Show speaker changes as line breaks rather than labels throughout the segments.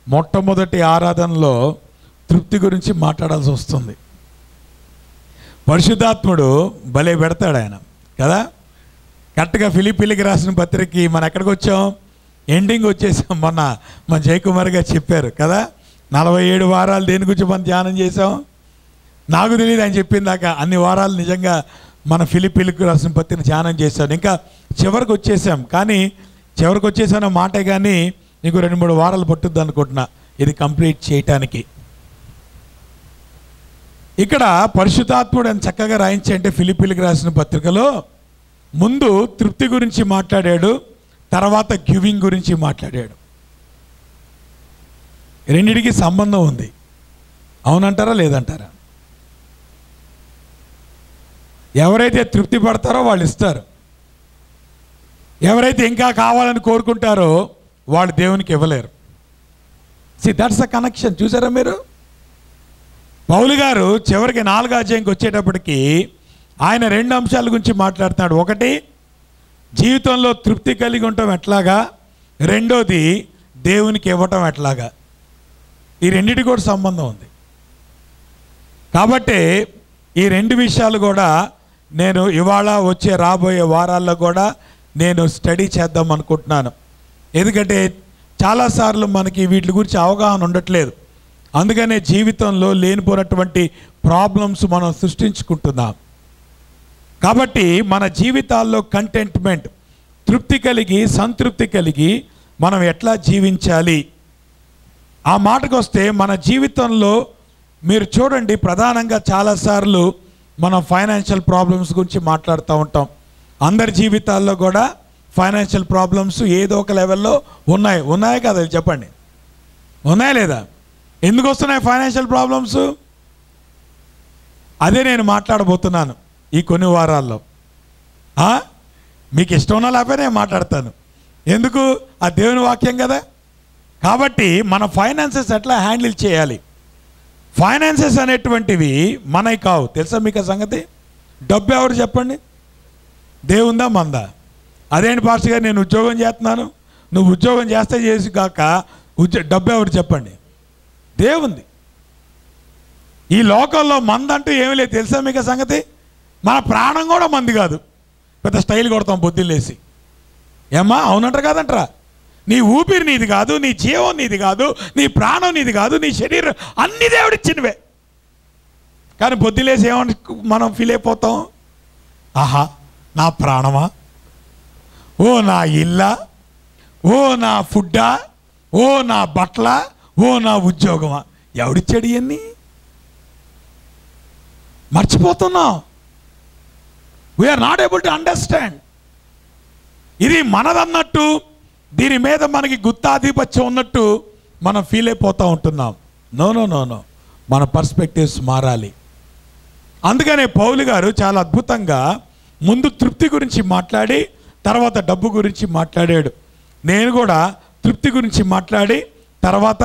మొట్టమొదటి ఆరాధనలో తృప్తి గురించి మాట్లాడాల్సి వస్తుంది. పరిశుద్ధాత్ముడు భలే పెడతాడు ఆయన కదా. కరెక్ట్గా ఫిలిప్పీలకు రాసిన పత్రికకి మనం ఎక్కడికి వచ్చాం, ఎండింగ్ వచ్చేసాం. మొన్న మన జయకుమార్ గారు చెప్పారు కదా, 47 వారాలు దేని గురించి మనం ధ్యానం చేసాం. నాకు తెలియదు ఆయన చెప్పిందాక అన్ని వారాలు నిజంగా మన ఫిలిప్పీలకు రాసిన పత్రికని ధ్యానం చేశాను. ఇంకా చివరికి వచ్చేసాం, కానీ చివరికి వచ్చేసాను మాటే, కానీ నీకు 2-3 వారాలు పట్టుద్ది అనుకుంటున్నా ఇది కంప్లీట్ చేయటానికి. ఇక్కడ పరిశుద్ధాత్ముడు అని చక్కగా రాయించి అంటే ఫిలిప్పీలకు రాసిన పత్రికలో ముందు తృప్తి గురించి మాట్లాడాడు, తర్వాత గివింగ్ గురించి మాట్లాడాడు. రెండిటికి సంబంధం ఉంది. అవునంటారా లేదంటారా? ఎవరైతే తృప్తి పడతారో వాళ్ళు ఇస్తారు, ఎవరైతే ఇంకా కావాలని కోరుకుంటారో వాళ్ళు దేవునికి ఇవ్వలేరు. That's a connection. చూసారా మీరు? పౌలు గారు చివరికి 4వ అధ్యాయంకి వచ్చేటప్పటికి ఆయన 2 అంశాల గురించి మాట్లాడుతున్నాడు. ఒకటి జీవితంలో తృప్తి కలిగి ఉండటం ఎట్లాగా, రెండోది దేవునికి ఇవ్వటం ఎట్లాగా. ఈ రెండింటి కూడా సంబంధం ఉంది. కాబట్టి ఈ 2 విషయాలు కూడా నేను ఇవాళ వచ్చే రాబోయే వారాల్లో కూడా నేను స్టడీ చేద్దాం అనుకుంటున్నాను. ఎందుకంటే చాలాసార్లు మనకి వీటి గురించి అవగాహన ఉండట్లేదు. అందుకనే జీవితంలో లేనిపోయినటువంటి ప్రాబ్లమ్స్ మనం సృష్టించుకుంటున్నాం. కాబట్టి మన జీవితాల్లో కంటెంట్మెంట్, తృప్తి కలిగి సంతృప్తి కలిగి మనం ఎట్లా జీవించాలి, ఆ మాటకు వస్తే మన జీవితంలో మీరు చూడండి, ప్రధానంగా చాలాసార్లు మనం ఫైనాన్షియల్ ప్రాబ్లమ్స్ గురించి మాట్లాడుతూ ఉంటాం. అందరి జీవితాల్లో కూడా ఫైనాన్షియల్ ప్రాబ్లమ్స్ ఏదో ఒక లెవెల్లో ఉన్నాయి కదా, చెప్పండి, ఉన్నాయా లేదా? ఎందుకు వస్తున్నాయి ఫైనాన్షియల్ ప్రాబ్లమ్స్? అదే నేను మాట్లాడబోతున్నాను ఈ కొన్ని వారాల్లో. మీకు ఇష్టం ఉన్నా లేకపోతే నేను మాట్లాడతాను. ఎందుకు? ఆ దేవుని వాక్యం కదా. కాబట్టి మన ఫైనాన్సెస్ ఎట్లా హ్యాండిల్ చేయాలి? ఫైనాన్సెస్ అనేటువంటివి మనవి కావు. తెలుసా మీకు ఆ సంగతి? డబ్బు ఎవరు చెప్పండి? దేవుందా మందా? అదేంటి పాస్టర్ గారు, నేను ఉద్యోగం చేస్తున్నాను, నువ్వు ఉద్యోగం చేస్తే చేసి కాక డబ్బు ఎవరు చెప్పండి? దేవుంది. ఈ లోకంలో మందంటూ ఏమీ లేదు. తెలుసా మీకు సంగతి? మన ప్రాణం కూడా మంది కాదు. పెద్ద స్టైల్ కొడతాం పొద్దున్నేసి. ఏమ్మా అవునంటారు కాదంటారా? నీ ఊపిరి నీది కాదు, నీ జీవం నీది కాదు, నీ ప్రాణం నీది కాదు, నీ శరీరం అన్ని దేవుడిచ్చినవే. కానీ పొద్దులేసి ఏమని మనం ఫీల్ అయిపోతాం? ఆహా నా ప్రాణమా, ఓ నా ఇల్లా, ఓ నా ఫుడ్డా, ఓ నా బట్టల, ఓ నా ఉద్యోగమా, ఎవడిచ్చాడు ఇవన్నీ? మర్చిపోతున్నాం. We are not able to understand. ఇది మనదన్నట్టు, దీని మీద మనకి గుత్తాధిపత్యం ఉన్నట్టు మనం ఫీల్ అయిపోతూ ఉంటున్నాం. నో నో నో నో, మన పర్స్పెక్టివ్స్ మారాలి. అందుకనే పౌలు గారు చాలా అద్భుతంగా ముందు తృప్తి గురించి మాట్లాడి తర్వాత డబ్బు గురించి మాట్లాడాడు. నేను కూడా తృప్తి గురించి మాట్లాడి తర్వాత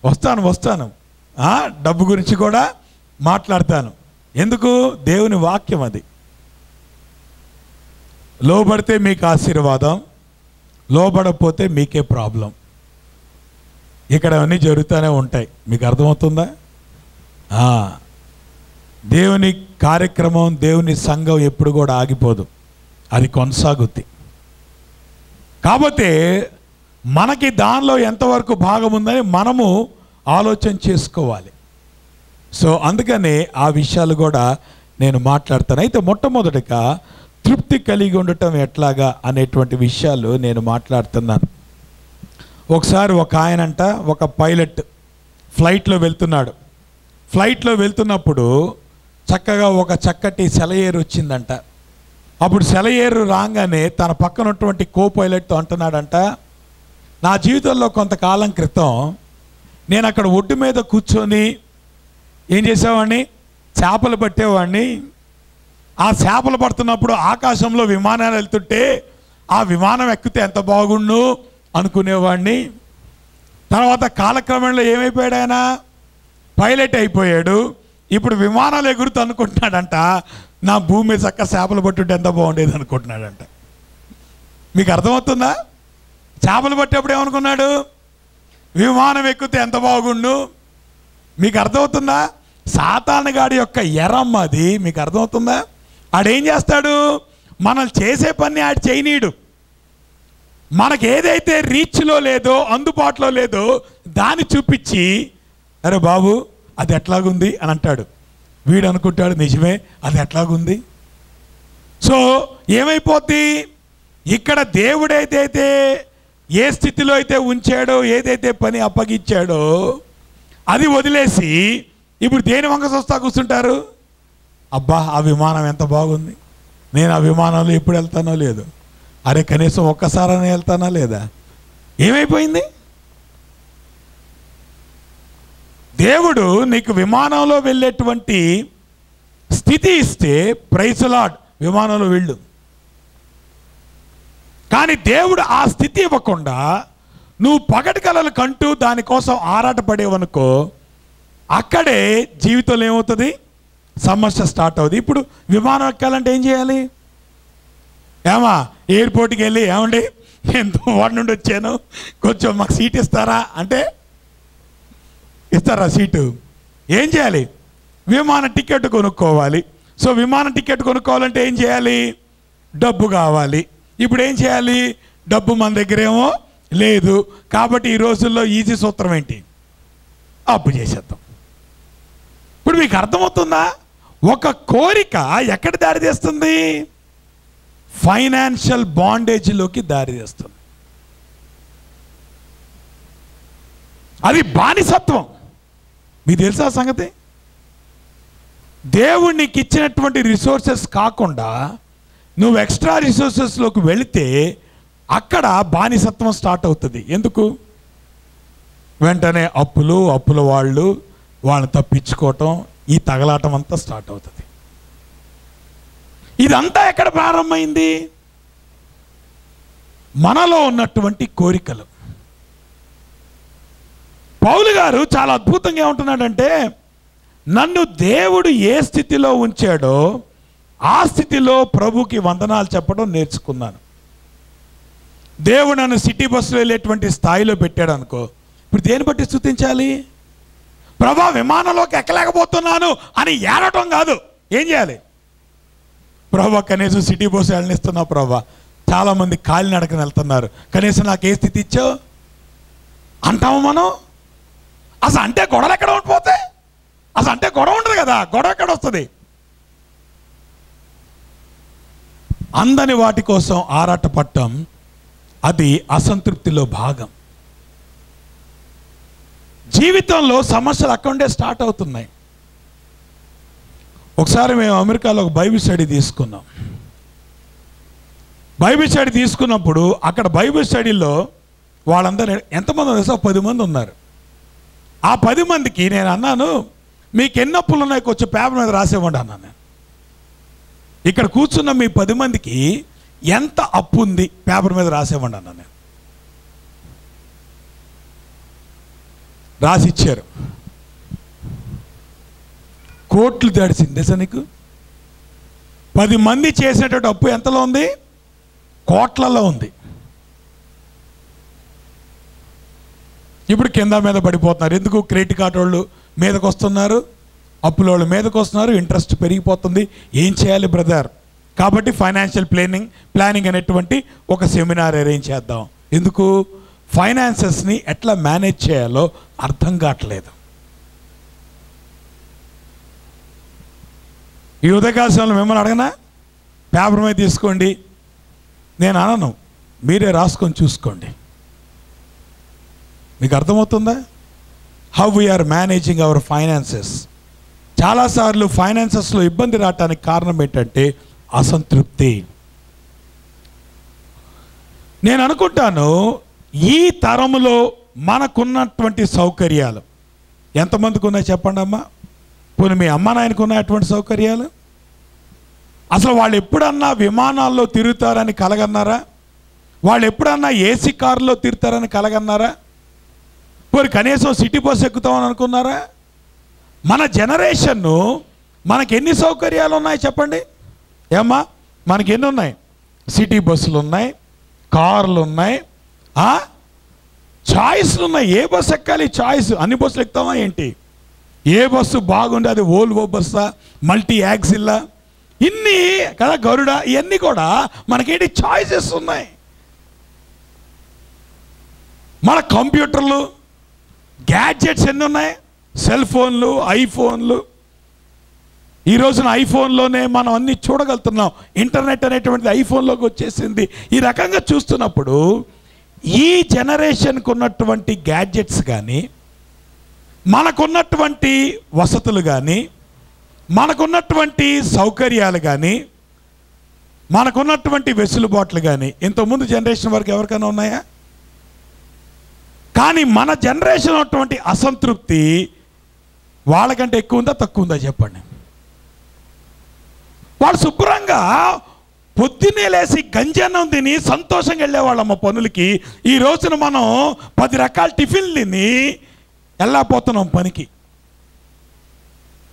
వస్తాను డబ్బు గురించి కూడా మాట్లాడతాను. ఎందుకు? దేవుని వాక్యం అది. లోబడితే మీకు ఆశీర్వాదం, లోబడకపోతే మీకే ప్రాబ్లం. ఇక్కడ అన్నీ జరుగుతూనే ఉంటాయి. మీకు అర్థమవుతుందా? దేవుని కార్యక్రమం, దేవుని సంఘం ఎప్పుడు కూడా ఆగిపోదు, అది కొనసాగుద్ది. కాకపోతే మనకి దానిలో ఎంతవరకు భాగం ఉందని మనము ఆలోచన చేసుకోవాలి. సో అందుకనే ఆ విషయాలు కూడా నేను మాట్లాడతాను. అయితే మొట్టమొదటిగా తృప్తి కలిగి ఉండటం ఎట్లాగా అనేటువంటి విషయాలు నేను మాట్లాడుతున్నాను. ఒకసారి ఒక ఆయనంట, ఒక పైలట్ ఫ్లైట్లో వెళ్తున్నాడు. ఫ్లైట్లో వెళ్తున్నప్పుడు చక్కగా ఒక చక్కటి సెలయేరు వచ్చిందంట. అప్పుడు సెలయేరు రాగానే తన పక్కన ఉన్నటువంటి కో పైలట్తో అంటున్నాడంట, నా జీవితంలో కొంతకాలం క్రితం నేను అక్కడ ఒడ్డు మీద కూర్చొని ఏం చేసేవాడిని, చేపలు పట్టేవాడిని. ఆ చేపలు పడుతున్నప్పుడు ఆకాశంలో విమానాలు వెళ్తుంటే ఆ విమానం ఎక్కితే ఎంత బాగుండు అనుకునేవాడిని. తర్వాత కాలక్రమంలో ఏమైపోయాడు ఆయన? పైలట్ అయిపోయాడు. ఇప్పుడు విమానాలు ఎగురుతూ అనుకుంటున్నాడంట, నా భూమి మీద చక్క చేపలు పట్టుంటే ఎంత బాగుండేది అనుకుంటున్నాడంట. మీకు అర్థమవుతుందా? చేపలు పట్టేప్పుడు ఏమనుకున్నాడు? విమానం ఎక్కితే ఎంత బాగుండు. మీకు అర్థమవుతుందా? సాతానుగాడి యొక్క ఎరమ్మ అది. మీకు అర్థమవుతుందా? ఆడేం చేస్తాడు? మనం చేసే పని ఆడు చేయనీయుడు. మనకు ఏదైతే రీచ్లో లేదో, అందుబాటులో లేదో దాన్ని చూపించి, అరే బాబు అది ఎట్లాగుంది అని అంటాడు. వీడు అనుకుంటాడు నిజమే, అది ఎట్లాగుంది. సో ఏమైపోద్ది? ఇక్కడ దేవుడు ఏదైతే ఏ స్థితిలో అయితే ఉంచాడో, ఏదైతే పని అప్పగించాడో అది వదిలేసి ఇప్పుడు దేని వంక చూస్తా కూర్చుంటారు. అబ్బా ఆ విమానం ఎంత బాగుంది, నేను ఆ విమానంలో ఎప్పుడు వెళ్తానో లేదు, అరే కనీసం ఒక్కసారైనా వెళ్తానా లేదా. ఏమైపోయింది? దేవుడు నీకు విమానంలో వెళ్ళేటువంటి స్థితి ఇస్తే ప్రైజ్ లార్డ్, విమానంలో వెళ్ళు. కానీ దేవుడు ఆ స్థితి ఇవ్వకుండా నువ్వు పగటి కలలు కంటూ దానికోసం ఆరాటపడేవనుకో, అక్కడే జీవితంలో ఏమవుతుంది? సమస్య స్టార్ట్ అవుతుంది. ఇప్పుడు విమానం ఎక్కాలంటే ఏం చేయాలి? ఏమా ఎయిర్పోర్ట్కి వెళ్ళి, ఏమండి నేను వాడి నుండి వచ్చాను, కొంచెం మాకు సీట్ ఇస్తారా అంటే ఇస్తారా సీటు? ఏం చేయాలి? విమాన టికెట్ కొనుక్కోవాలి. సో విమాన టికెట్ కొనుక్కోవాలంటే ఏం చేయాలి? డబ్బు కావాలి. ఇప్పుడు ఏం చేయాలి? డబ్బు మన దగ్గరేమో లేదు. కాబట్టి ఈ రోజుల్లో ఈజీ సూత్రం ఏంటి? అప్పు చేసేద్దాం. ఇప్పుడు మీకు అర్థమవుతుందా? ఒక కోరిక ఎక్కడ దారి తీస్తుంది? ఫైనాన్షియల్ బాండేజ్లోకి దారి తీస్తుంది. అది బానిసత్వం. మీకు తెలుసా సంగతి? దేవుడు నీకు ఇచ్చినటువంటి రిసోర్సెస్ కాకుండా నువ్వు ఎక్స్ట్రా రిసోర్సెస్లోకి వెళితే అక్కడ బానిసత్వం స్టార్ట్ అవుతుంది. ఎందుకు? వెంటనే అప్పుల వాళ్ళని తప్పించుకోవటం, ఈ తగలాటం అంతా స్టార్ట్ అవుతుంది. ఇదంతా ఎక్కడ ప్రారంభమైంది? మనలో ఉన్నటువంటి కోరికలు. పౌలు గారు చాలా అద్భుతంగా ఏమంటున్నాడంటే, నన్ను దేవుడు ఏ స్థితిలో ఉంచాడో ఆ స్థితిలో ప్రభుకి వందనాలు చెప్పడం నేర్చుకున్నాను. దేవుడు నన్ను సిటీ బస్సులో వెళ్ళేటువంటి స్థాయిలో పెట్టాడు అనుకో, ఇప్పుడు దేని బట్టి స్తుతించాలి? ప్రభా విమానంలోకి ఎక్కలేకపోతున్నాను అని ఏడటం కాదు. ఏం చేయాలి? ప్రభా కనీసం సిటీ బస్సు వెళ్ళనిస్తున్నావు ప్రభా, చాలామంది కాలినడకని వెళ్తున్నారు, కనీసం నాకు ఏ స్థితి ఇచ్చావు అంటాము మనం. అసలు అంటే గొడవలు ఎక్కడ ఉండిపోతే, అసలు అంటే గొడవ ఉండదు కదా, గొడవ ఎక్కడ వస్తుంది? అందని వాటి కోసం ఆరాటపడటం అది అసంతృప్తిలో భాగం. జీవితంలో సమస్యలు అక్కడే స్టార్ట్ అవుతున్నాయి. ఒకసారి మేము అమెరికాలో ఒక బైబిల్ స్టడీ తీసుకున్నాం. బైబిల్ స్టడీ తీసుకున్నప్పుడు అక్కడ బైబిల్ స్టడీలో వాళ్ళందరూ ఎంతమంది ఉన్నారు? 10 మంది ఉన్నారు. ఆ 10 మందికి నేను అన్నాను, మీకు ఎన్ని అప్పులు ఉన్నాయి కొంచెం పేపర్ మీద రాసేవ్వండి అన్నాను నేను. ఇక్కడ కూర్చున్న మీ 10 మందికి ఎంత అప్పు ఉంది పేపర్ మీద రాసేవ్వండి అన్నాను నేను. రాసి ఇచ్చారు. కోట్లు దాడిసింది తెలుసా నీకు? 10 మంది చేసినటువంటి అప్పు ఎంతలో ఉంది? కోట్లలో ఉంది. ఇప్పుడు కింద మీద పడిపోతున్నారు. ఎందుకు? క్రెడిట్ కార్డు వాళ్ళు మీదకి వస్తున్నారు, అప్పుల వాళ్ళు మీదకి వస్తున్నారు, ఇంట్రెస్ట్ పెరిగిపోతుంది. ఏం చేయాలి బ్రదర్? కాబట్టి ఫైనాన్షియల్ ప్లానింగ్ అనేటువంటి ఒక సెమినార్ అరేంజ్ చేద్దాం. ఎందుకు? ఫైనాన్సెస్ని ఎట్లా మేనేజ్ చేయాలో అర్థం కావట్లేదు. ఈ ఉదయకాలంలో మిమ్మల్ని అడగనా? పేపర్ మీద తీసుకోండి, నేను అనను, మీరే రాసుకొని చూసుకోండి. మీకు అర్థమవుతుందా? How we are managing our finances. చాలాసార్లు ఫైనాన్సెస్లో ఇబ్బంది రావటానికి కారణం ఏంటంటే అసంతృప్తి. నేను అనుకుంటాను ఈ తరములో మనకున్నటువంటి సౌకర్యాలు ఎంతమందికి ఉన్నాయి చెప్పండి అమ్మా? పోనీ మీ అమ్మ నాయనకు ఉన్నటువంటి సౌకర్యాలు అసలు వాళ్ళు ఎప్పుడన్నా విమానాల్లో తిరుగుతారని కలగన్నారా? వాళ్ళు ఎప్పుడన్నా ఏసీ కారులో తిరుగుతారని కలగన్నారా? పోనీ కనీసం సిటీ బస్సు ఎక్కుతామని అనుకున్నారా? మన జనరేషన్ను మనకి ఎన్ని సౌకర్యాలు ఉన్నాయి చెప్పండి ఏమ్మా? మనకి ఎన్ని ఉన్నాయి? సిటీ బస్సులు ఉన్నాయి, కార్లు ఉన్నాయి, చాయిస్లు ఉన్నాయి. ఏ బస్సు ఎక్కాలి చాయిస్. అన్ని బస్సులు ఎక్కుతామా ఏంటి? ఏ బస్సు బాగుంది, అది ఓల్వో బస్సా, మల్టీ యాక్సిల్లా, ఇన్ని కదా, గరుడ, ఇవన్నీ కూడా మనకేంటి చాయిసెస్ ఉన్నాయి. మన కంప్యూటర్లు, గ్యాడ్జెట్స్ ఎన్ని ఉన్నాయి, సెల్ ఫోన్లు, ఐఫోన్లు. ఈ రోజున ఐఫోన్లోనే మనం అన్నీ చూడగలుగుతున్నాం. ఇంటర్నెట్ అనేటువంటిది ఐఫోన్లోకి వచ్చేసింది. ఈ రకంగా చూస్తున్నప్పుడు ఈ జనరేషన్కు ఉన్నటువంటి గ్యాడ్జెట్స్ కానీ, మనకున్నటువంటి వసతులు కానీ, మనకున్నటువంటి సౌకర్యాలు కానీ, మనకున్నటువంటి వెసులుబాట్లు కానీ ఇంతకుముందు జనరేషన్ వరకు ఎవరికైనా ఉన్నాయా? కానీ మన జనరేషన్ ఉన్నటువంటి అసంతృప్తి వాళ్ళకంటే ఎక్కువ ఉందా తక్కువ ఉందా చెప్పండి. వాళ్ళు శుభ్రంగా పొద్దున్నే లేసి గంజన్నం తిని సంతోషంగా వెళ్ళేవాళ్ళమ్మ పనులకి. ఈ రోజున మనం 10 రకాల టిఫిన్లు తిని వెళ్ళకపోతున్నాం పనికి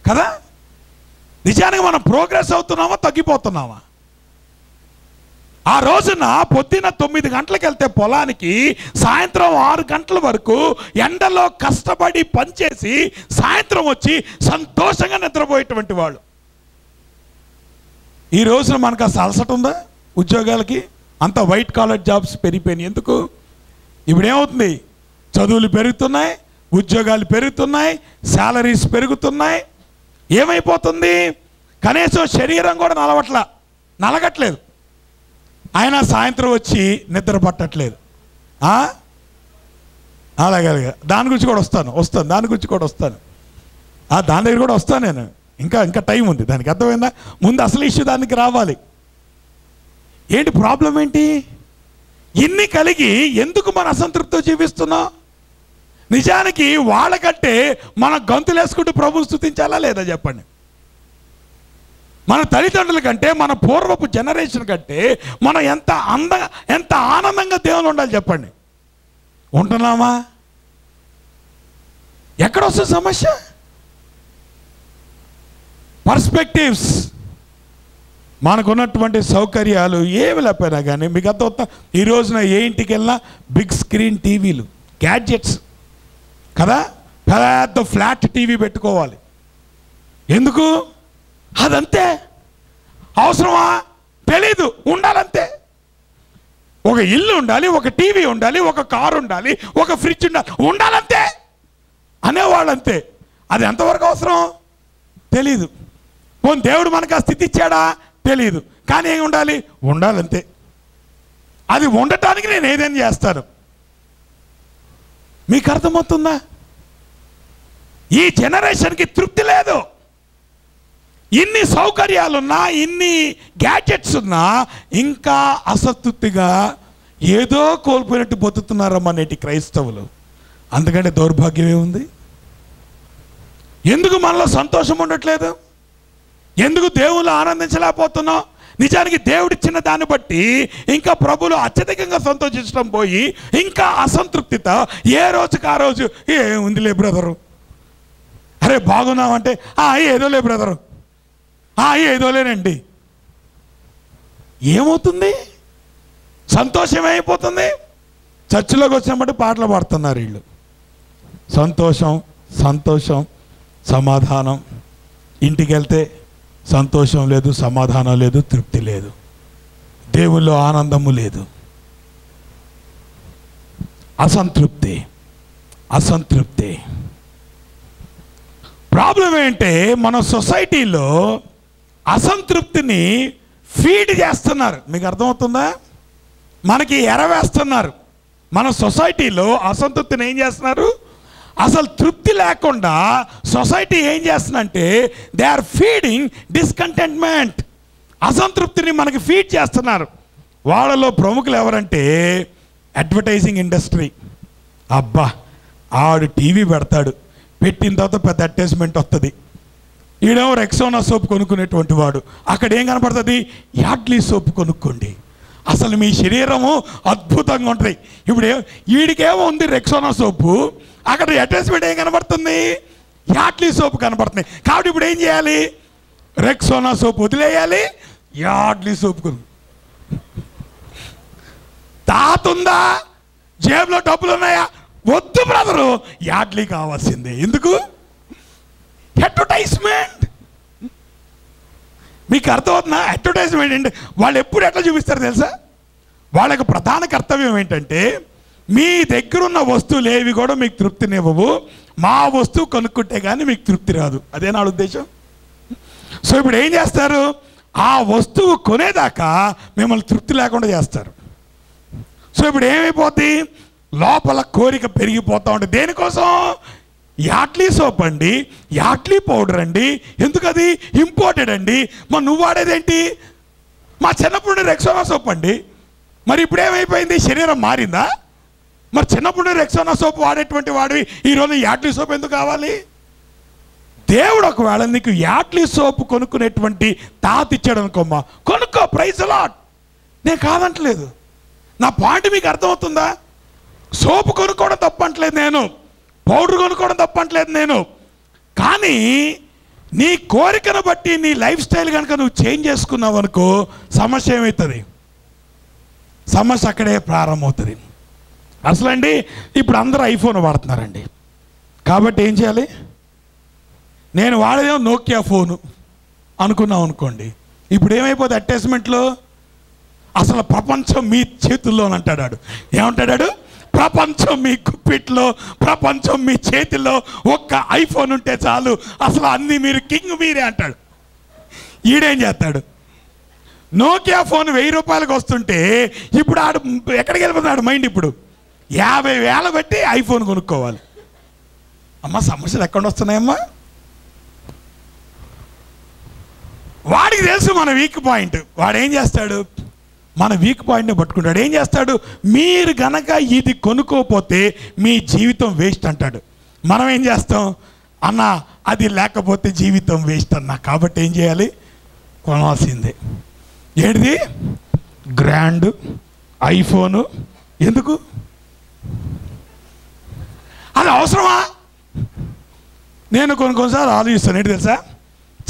కదా. నిజానికి మనం ప్రోగ్రెస్ అవుతున్నామా తగ్గిపోతున్నామా? ఆ రోజున పొద్దున్న 9 గంటలకు వెళ్తే పొలానికి సాయంత్రం 6 గంటల వరకు ఎండలో కష్టపడి పనిచేసి సాయంత్రం వచ్చి సంతోషంగా నిద్రపోయేటువంటి వాళ్ళు. ఈ రోజున మనకు అసలు అలసట ఉందా? ఉద్యోగాలకి అంత వైట్ కాలర్ జాబ్స్ పెరిగిపోయినాయి. ఎందుకు? ఇప్పుడేమవుతుంది? చదువులు పెరుగుతున్నాయి, ఉద్యోగాలు పెరుగుతున్నాయి, శాలరీస్ పెరుగుతున్నాయి. ఏమైపోతుంది? కనీసం శరీరం కూడా నలగట్లేదు. ఆయన సాయంత్రం వచ్చి నిద్ర పట్టట్లేదు. అలాగే దాని గురించి కూడా వస్తాను దాని గురించి కూడా వస్తాను. దాని దగ్గర కూడా వస్తాను నేను. ఇంకా టైం ఉంది. దానికి అర్థమైందా? ముందు అసలు ఇష్యూ దానికి రావాలి. ఏంటి ప్రాబ్లం ఏంటి? ఇన్ని కలిగి ఎందుకు మన అసంతృప్తితో జీవిస్తున్నాం? నిజానికి వాళ్ళకంటే మన గంతులు వేసుకుంటూ ప్రభువుని స్తుతించాలా లేదా చెప్పండి. మన తల్లిదండ్రుల కంటే, మన పూర్వపు జనరేషన్ కంటే మనం ఎంత ఆనందంగా దేవుని ఉండాలి చెప్పండి. ఉంటున్నామా? ఎక్కడొస్తుంది సమస్య? పర్స్పెక్టివ్స్. మనకున్నటువంటి సౌకర్యాలు ఏమి లేకపోయినా కానీ మీకు అర్థమవుతా. ఈ రోజున ఏ ఇంటికి వెళ్ళినా బిగ్ స్క్రీన్ టీవీలు, గ్యాడ్జెట్స్ కదా. పెద్ద ఫ్లాట్ టీవీ పెట్టుకోవాలి. ఎందుకు? అదంతే. అవసరమా? తెలీదు. ఉండాలంతే. ఒక ఇల్లు ఉండాలి, ఒక టీవీ ఉండాలి, ఒక కారు ఉండాలి, ఒక ఫ్రిడ్జ్ ఉండాలంతే అనేవాళ్ళంతే. అది ఎంతవరకు అవసరం తెలీదు. పోనీ దేవుడు మనకు ఆ స్థితి ఇచ్చాడా? తెలీదు. కానీ ఏమి ఉండాలి? ఉండాలంతే. అది ఉండటానికి నేను ఏదైనా చేస్తాను. మీకు అర్థమవుతుందా? ఈ జనరేషన్కి తృప్తి లేదు. ఇన్ని సౌకర్యాలున్నా, ఇన్ని గ్యాడ్జెట్స్ ఉన్నా ఇంకా అసంతృప్తిగా ఏదో కోల్పోయినట్టు బతుకుతున్నారమ్మా నేటి క్రైస్తవులు. అందుకంటే దౌర్భాగ్యమే ఉంది. ఎందుకు మనలో సంతోషం ఉండట్లేదు? ఎందుకు దేవుళ్ళు ఆనందించలేకపోతున్నాం? నిజానికి దేవుడిచ్చిన దాన్ని బట్టి ఇంకా ప్రభులు అత్యధికంగా సంతోషించడం పోయి ఇంకా అసంతృప్తితో ఏ రోజుకి ఆ రోజు ఏముందిలే బ్రదరు, అరే బాగున్నామంటే ఏదోలే బ్రదరు, ఏదోలేనండి. ఏమవుతుంది? సంతోషం అయిపోతుంది. చర్చిలోకి వచ్చినప్పుడు పాటలు పాడుతున్నారు వీళ్ళు. సంతోషం సంతోషం సమాధానం. ఇంటికి వెళ్తే సంతోషం లేదు, సమాధానం లేదు, తృప్తి లేదు, దేవుల్లో ఆనందము లేదు. అసంతృప్తి. ప్రాబ్లం ఏంటంటే మన సొసైటీలో అసంతృప్తిని ఫీడ్ చేస్తున్నారు. మీకు అర్థమవుతుందా? మనకి ఎరవేస్తున్నారు. మన సొసైటీలో అసంతృప్తిని ఏం చేస్తున్నారు? అసలు తృప్తి లేకుండా సొసైటీ ఏం చేస్తుందంటే దే ఆర్ ఫీడింగ్ డిస్కంటెంట్మెంట్. అసంతృప్తిని మనకి ఫీడ్ చేస్తున్నారు. వాళ్ళలో ప్రముఖులు ఎవరంటే అడ్వర్టైజింగ్ ఇండస్ట్రీ. అబ్బా, ఆడు టీవీ పెడతాడు, పెట్టిన తర్వాత పెద్ద అడ్వర్టైజ్మెంట్ వస్తుంది. ఈడేమో రెక్సోనా సోప్ కొనుక్కునేటువంటి వాడు, అక్కడ ఏం కనపడుతుంది? యాడ్లీ సోప్ కొనుక్కోండి, అసలు మీ శరీరము అద్భుతంగా ఉంటుంది. ఇప్పుడు వీడికేమో ఉంది రెక్సోనా సోపు, అక్కడ అడ్వర్టైజ్మెంట్ ఏం కనబడుతుంది? యాడ్లీ సోపు కనబడుతుంది. కాబట్టి ఇప్పుడు ఏం చేయాలి? రెక్సోనా సోప్ వదిలేయాలి, యాడ్లీ సోప్ కొను. తాతుందా? జేబులో డబ్బులు ఉన్నాయా? వద్దు బ్రదరు, యాడ్లీ కావాల్సిందే. ఎందుకు? అడ్వర్టైజ్మెంట్. మీకు అర్థమవుతుందా? అడ్వర్టైజ్మెంట్ అంటే వాళ్ళు ఎప్పుడు ఎట్లా చూపిస్తారు తెలుసా? వాళ్ళకి ప్రధాన కర్తవ్యం ఏంటంటే, మీ దగ్గర ఉన్న వస్తువులు ఏవి కూడా మీకు తృప్తినివ్వవు, మా వస్తువు కొనుక్కుంటే కానీ మీకు తృప్తి రాదు. అదే నా ఉద్దేశం. సో ఇప్పుడు ఏం చేస్తారు? ఆ వస్తువు కొనేదాకా మిమ్మల్ని తృప్తి లేకుండా చేస్తారు. సో ఇప్పుడు ఏమైపోద్ది? లోపల కోరిక పెరిగిపోతూ ఉంటుంది. దేనికోసం? యాడ్లీ సోప్ అండి, యాడ్లీ పౌడర్ అండి. ఎందుకు? అది ఇంపోర్టెడ్ అండి. మరి నువ్వు వాడేదేంటి? మా చిన్నప్పుడు రెక్సోనా సోప్ అండి. మరి ఇప్పుడు ఏమైపోయింది? శరీరం మారిందా? మరి చిన్నప్పుడు రెక్సోనా సోప్ వాడేటువంటి వాడివి ఈరోజు యాడ్లీ సోప్ ఎందుకు కావాలి? దేవుడు ఒకవేళ నీకు యాడ్లీ సోప్ కొనుక్కునేటువంటి తాత ఇచ్చాడు అనుకోమ్మా, కొనుక్కో, ప్రైజ్ లాట్. నేను కాదంటలేదు. నా పాయింట్ మీకు అర్థమవుతుందా? సోపు కొనుక్కోవడం తప్పంటలేదు నేను, పౌడర్ కొనుక్కోవడం తప్పంటలేదు నేను. కానీ నీ కోరికను బట్టి నీ లైఫ్ స్టైల్ కనుక నువ్వు చేంజ్ చేసుకున్నావు అనుకో, సమస్య ఏమవుతుంది? సమస్య అక్కడే ప్రారంభమవుతుంది. అసలండి ఇప్పుడు అందరూ ఐఫోన్ వాడుతున్నారండి. కాబట్టి ఏం చేయాలి? నేను వాడేదేమో నోకియా ఫోను అనుకున్నాం అనుకోండి, ఇప్పుడు ఏమైపోతుంది? అటాచ్మెంట్లో అసలు ప్రపంచం మీ చేతుల్లో అంటాడు. ఏమంటాడు? ప్రపంచం మీ గుప్పిట్లో, ప్రపంచం మీ చేతిలో, ఒక్క ఐఫోన్ ఉంటే చాలు, అసలు అన్ని మీరు కింగ్ మీరే అంటాడు. ఈడేం చేస్తాడు? నోకియా ఫోన్ 1000 రూపాయలకు వస్తుంటే ఇప్పుడు ఆడు ఎక్కడికి వెళ్ళిపోతున్నాడు మైండ్? ఇప్పుడు 50,000 పెట్టి ఐఫోన్ కొనుక్కోవాలి. అమ్మ, సమస్యలు ఎక్కడ వస్తున్నాయమ్మా? వాడికి తెలుసు మన వీక్ పాయింట్. వాడు ఏం చేస్తాడు? మన వీక్ పాయింట్ని పట్టుకుంటాడు. ఏం చేస్తాడు? మీరు గనక ఇది కొనుక్కోపోతే మీ జీవితం వేస్ట్ అంటాడు. మనం ఏం చేస్తాం? అన్న, అది లేకపోతే జీవితం వేస్ట్ అన్న. కాబట్టి ఏం చేయాలి? కొనాల్సిందే. ఏంటిది? Grand iPhone. ఎందుకు? అది అవసరమా? నేను కొన్నిసార్లు ఆలోచిస్తాను. ఏంటి తెలుసా?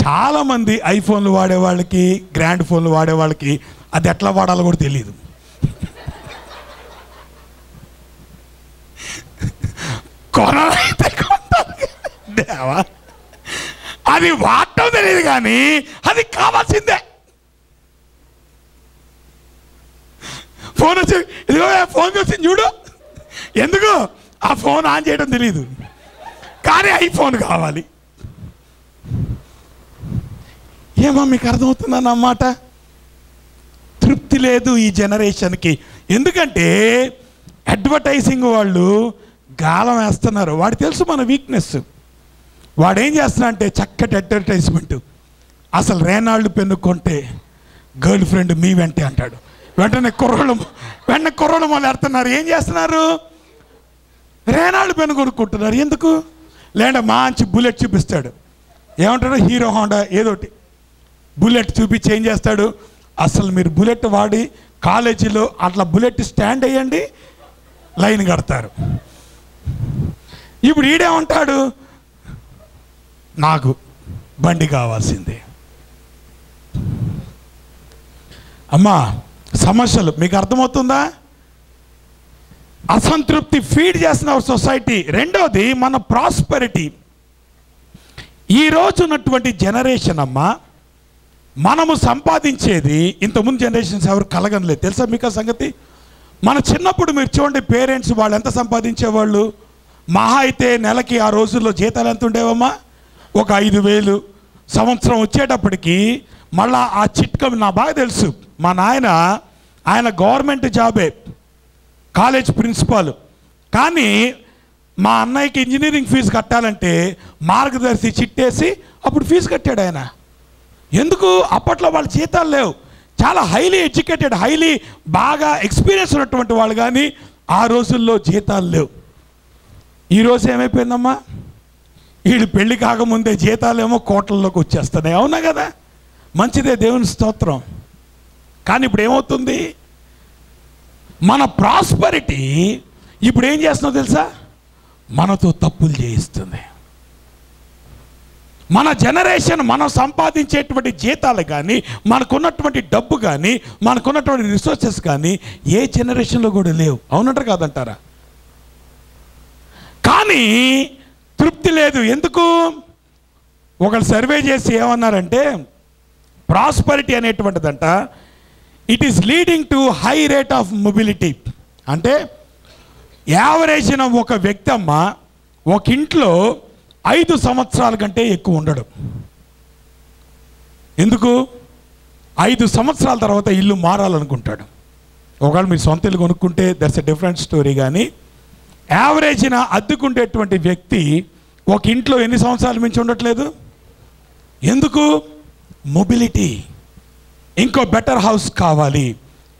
చాలామంది ఐఫోన్లు వాడే వాళ్ళకి, గ్రాండ్ ఫోన్లు వాడే వాళ్ళకి అది ఎట్లా వాడాలో కూడా తెలియదు. కొనాలైతే కొంటారు, దేవా, అది వాడటం తెలియదు కానీ అది కావాల్సిందే. ఫోన్ వచ్చి, ఇదిగో ఫోన్ వచ్చింది చూడు. ఎందుకు? ఆ ఫోన్ ఆన్ చేయడం తెలియదు కానీ ఐఫోన్ కావాలి. ఏమో మీకు అర్థమవుతుందన్నమాట? తృప్తి లేదు ఈ జనరేషన్కి. ఎందుకంటే అడ్వర్టైజింగ్ వాళ్ళు గాలం వేస్తున్నారు. వాడు తెలుసు మన వీక్నెస్. వాడు ఏం చేస్తున్నా అంటే చక్కటి అడ్వర్టైజ్మెంట్. అసలు రేనాళ్ళు పెన్ను కొంటే గర్ల్ ఫ్రెండ్ మీ వెంటే అంటాడు. వెంటనే కుర్రోళ్ళు మొదలు పెడుతున్నారు. ఏం చేస్తున్నారు? రేనాళ్ళు పెన్ను కొనుక్కుంటున్నారు. ఎందుకు? లేదంటే మంచి బుల్లెట్ చూపిస్తాడు. ఏమంటాడు? హీరో హోండా ఏదోటి బుల్లెట్ చూపించి ఏం చేస్తాడు? అసలు మీరు బుల్లెట్ వాడి కాలేజీలో అట్లా బుల్లెట్ స్టాండ్ అయ్యండి, లైన్ కడతారు. ఇప్పుడు ఈడేమంటాడు? నాకు బండి కావాల్సిందే. అమ్మా, సమస్యలు మీకు అర్థమవుతుందా? అసంతృప్తి ఫీడ్ చేస్తున్న సొసైటీ. రెండోది మన ప్రాస్పెరిటీ. ఈరోజు ఉన్నటువంటి జనరేషన్ అమ్మా, మనము సంపాదించేది ఇంతకుముందు జనరేషన్స్ ఎవరు కలగనలేదు. తెలుసా మీకు ఆ సంగతి? మన చిన్నప్పుడు మీరు చూడండి, పేరెంట్స్ వాళ్ళు ఎంత సంపాదించేవాళ్ళు? మహా అయితే నెలకి ఆ రోజుల్లో జీతాలు ఎంత ఉండేవమ్మా? ఒక 5,000. సంవత్సరం వచ్చేటప్పటికి మళ్ళా ఆ చిట్కం నా బాగా తెలుసు. మా ఆయన గవర్నమెంట్ జాబే, కాలేజ్ ప్రిన్సిపాల్. కానీ మా అన్నయ్యకి ఇంజనీరింగ్ ఫీజు కట్టాలంటే మార్గదర్శి చిట్టేసి అప్పుడు ఫీజు కట్టాడు ఆయన. ఎందుకు? అప్పట్లో వాళ్ళ జీతాలు లేవు. చాలా హైలీ ఎడ్యుకేటెడ్, హైలీ బాగా ఎక్స్పీరియన్స్ ఉన్నటువంటి వాళ్ళు, కానీ ఆ రోజుల్లో జీతాలు లేవు. ఈరోజు ఏమైపోయిందమ్మా? వీళ్ళు పెళ్లి కాకముందే జీతాలేమో కోట్లలోకి వచ్చేస్తున్నాయి. అవునా కదా? మంచిదే, దేవుని స్తోత్రం. కానీ ఇప్పుడు ఏమవుతుంది? మన ప్రాస్పరిటీ ఇప్పుడు ఏం చేస్తున్నావు తెలుసా? మనతో తప్పులు చేయిస్తుంది. మన జనరేషన్ మనం సంపాదించేటువంటి జీతాలు కానీ, మనకున్నటువంటి డబ్బు కానీ, మనకున్నటువంటి రిసోర్సెస్ కానీ ఏ జనరేషన్లో కూడా లేవు. అవునంటారు కాదంటారా? కానీ తృప్తి లేదు. ఎందుకు? ఒకళ్ళు సర్వే చేసి ఏమన్నారంటే, ప్రాస్పరిటీ అనేటువంటిదంట it is leading to high rate of mobility. అంటే యావరేజ్న ఒక వ్యక్తి అమ్మ ఒక ఇంట్లో 5 సంవత్సరాల కంటే ఎక్కువ ఉండడు. ఎందుకు? 5 సంవత్సరాల తర్వాత ఇల్లు మారాలనుకుంటాడు. ఒకవేళ మీరు సొంత ఇల్లు కొనుక్కుంటే దట్స్ ఎ డిఫరెంట్ స్టోరీ. కానీ యావరేజ్న అద్దెకుండేటువంటి వ్యక్తి ఒక ఇంట్లో ఎన్ని సంవత్సరాలు మించి ఉండట్లేదు. ఎందుకు? మొబిలిటీ. ఇంకో బెటర్ హౌస్ కావాలి,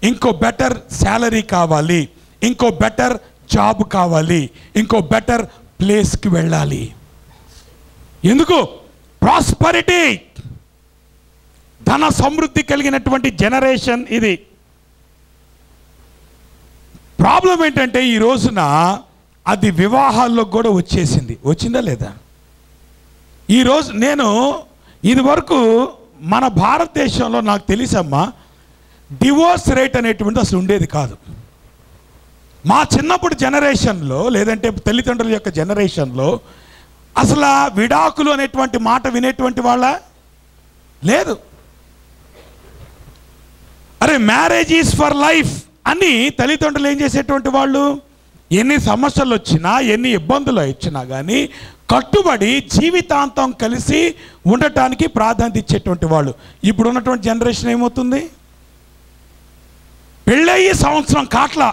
ఇంకో బెటర్ శాలరీ కావాలి, ఇంకో బెటర్ జాబ్ కావాలి, ఇంకో బెటర్ ప్లేస్కి వెళ్ళాలి. ఎందుకు? ప్రాస్పరిటీ, ధన సమృద్ధి కలిగినటువంటి జనరేషన్ ఇది. ప్రాబ్లం ఏంటంటే ఈ రోజున అది వివాహాల్లో కూడా వచ్చేసింది. వచ్చిందా లేదా? ఈరోజు నేను ఇది వరకు మన భారతదేశంలో నాకు తెలిసమ్మా డివోర్స్ రేట్ అనేటువంటి అసలు ఉండేది కాదు. మా చిన్నప్పుడు జనరేషన్లో లేదంటే తల్లిదండ్రుల యొక్క జనరేషన్లో అసలు విడాకులు అనేటువంటి మాట వినేటువంటి వాళ్ళ లేదు. అరే మ్యారేజ్ ఈజ్ ఫర్ లైఫ్ అని తల్లిదండ్రులు ఏం చేసేటువంటి వాళ్ళు, ఎన్ని సమస్యలు వచ్చినా ఎన్ని ఇబ్బందులు వచ్చినా కానీ కట్టుబడి జీవితాంతం కలిసి ఉండటానికి ప్రాధాన్యత ఇచ్చేటువంటి వాళ్ళు. ఇప్పుడు ఉన్నటువంటి జనరేషన్ ఏమవుతుంది? పెళ్ళయ్యి సంవత్సరం కాట్ల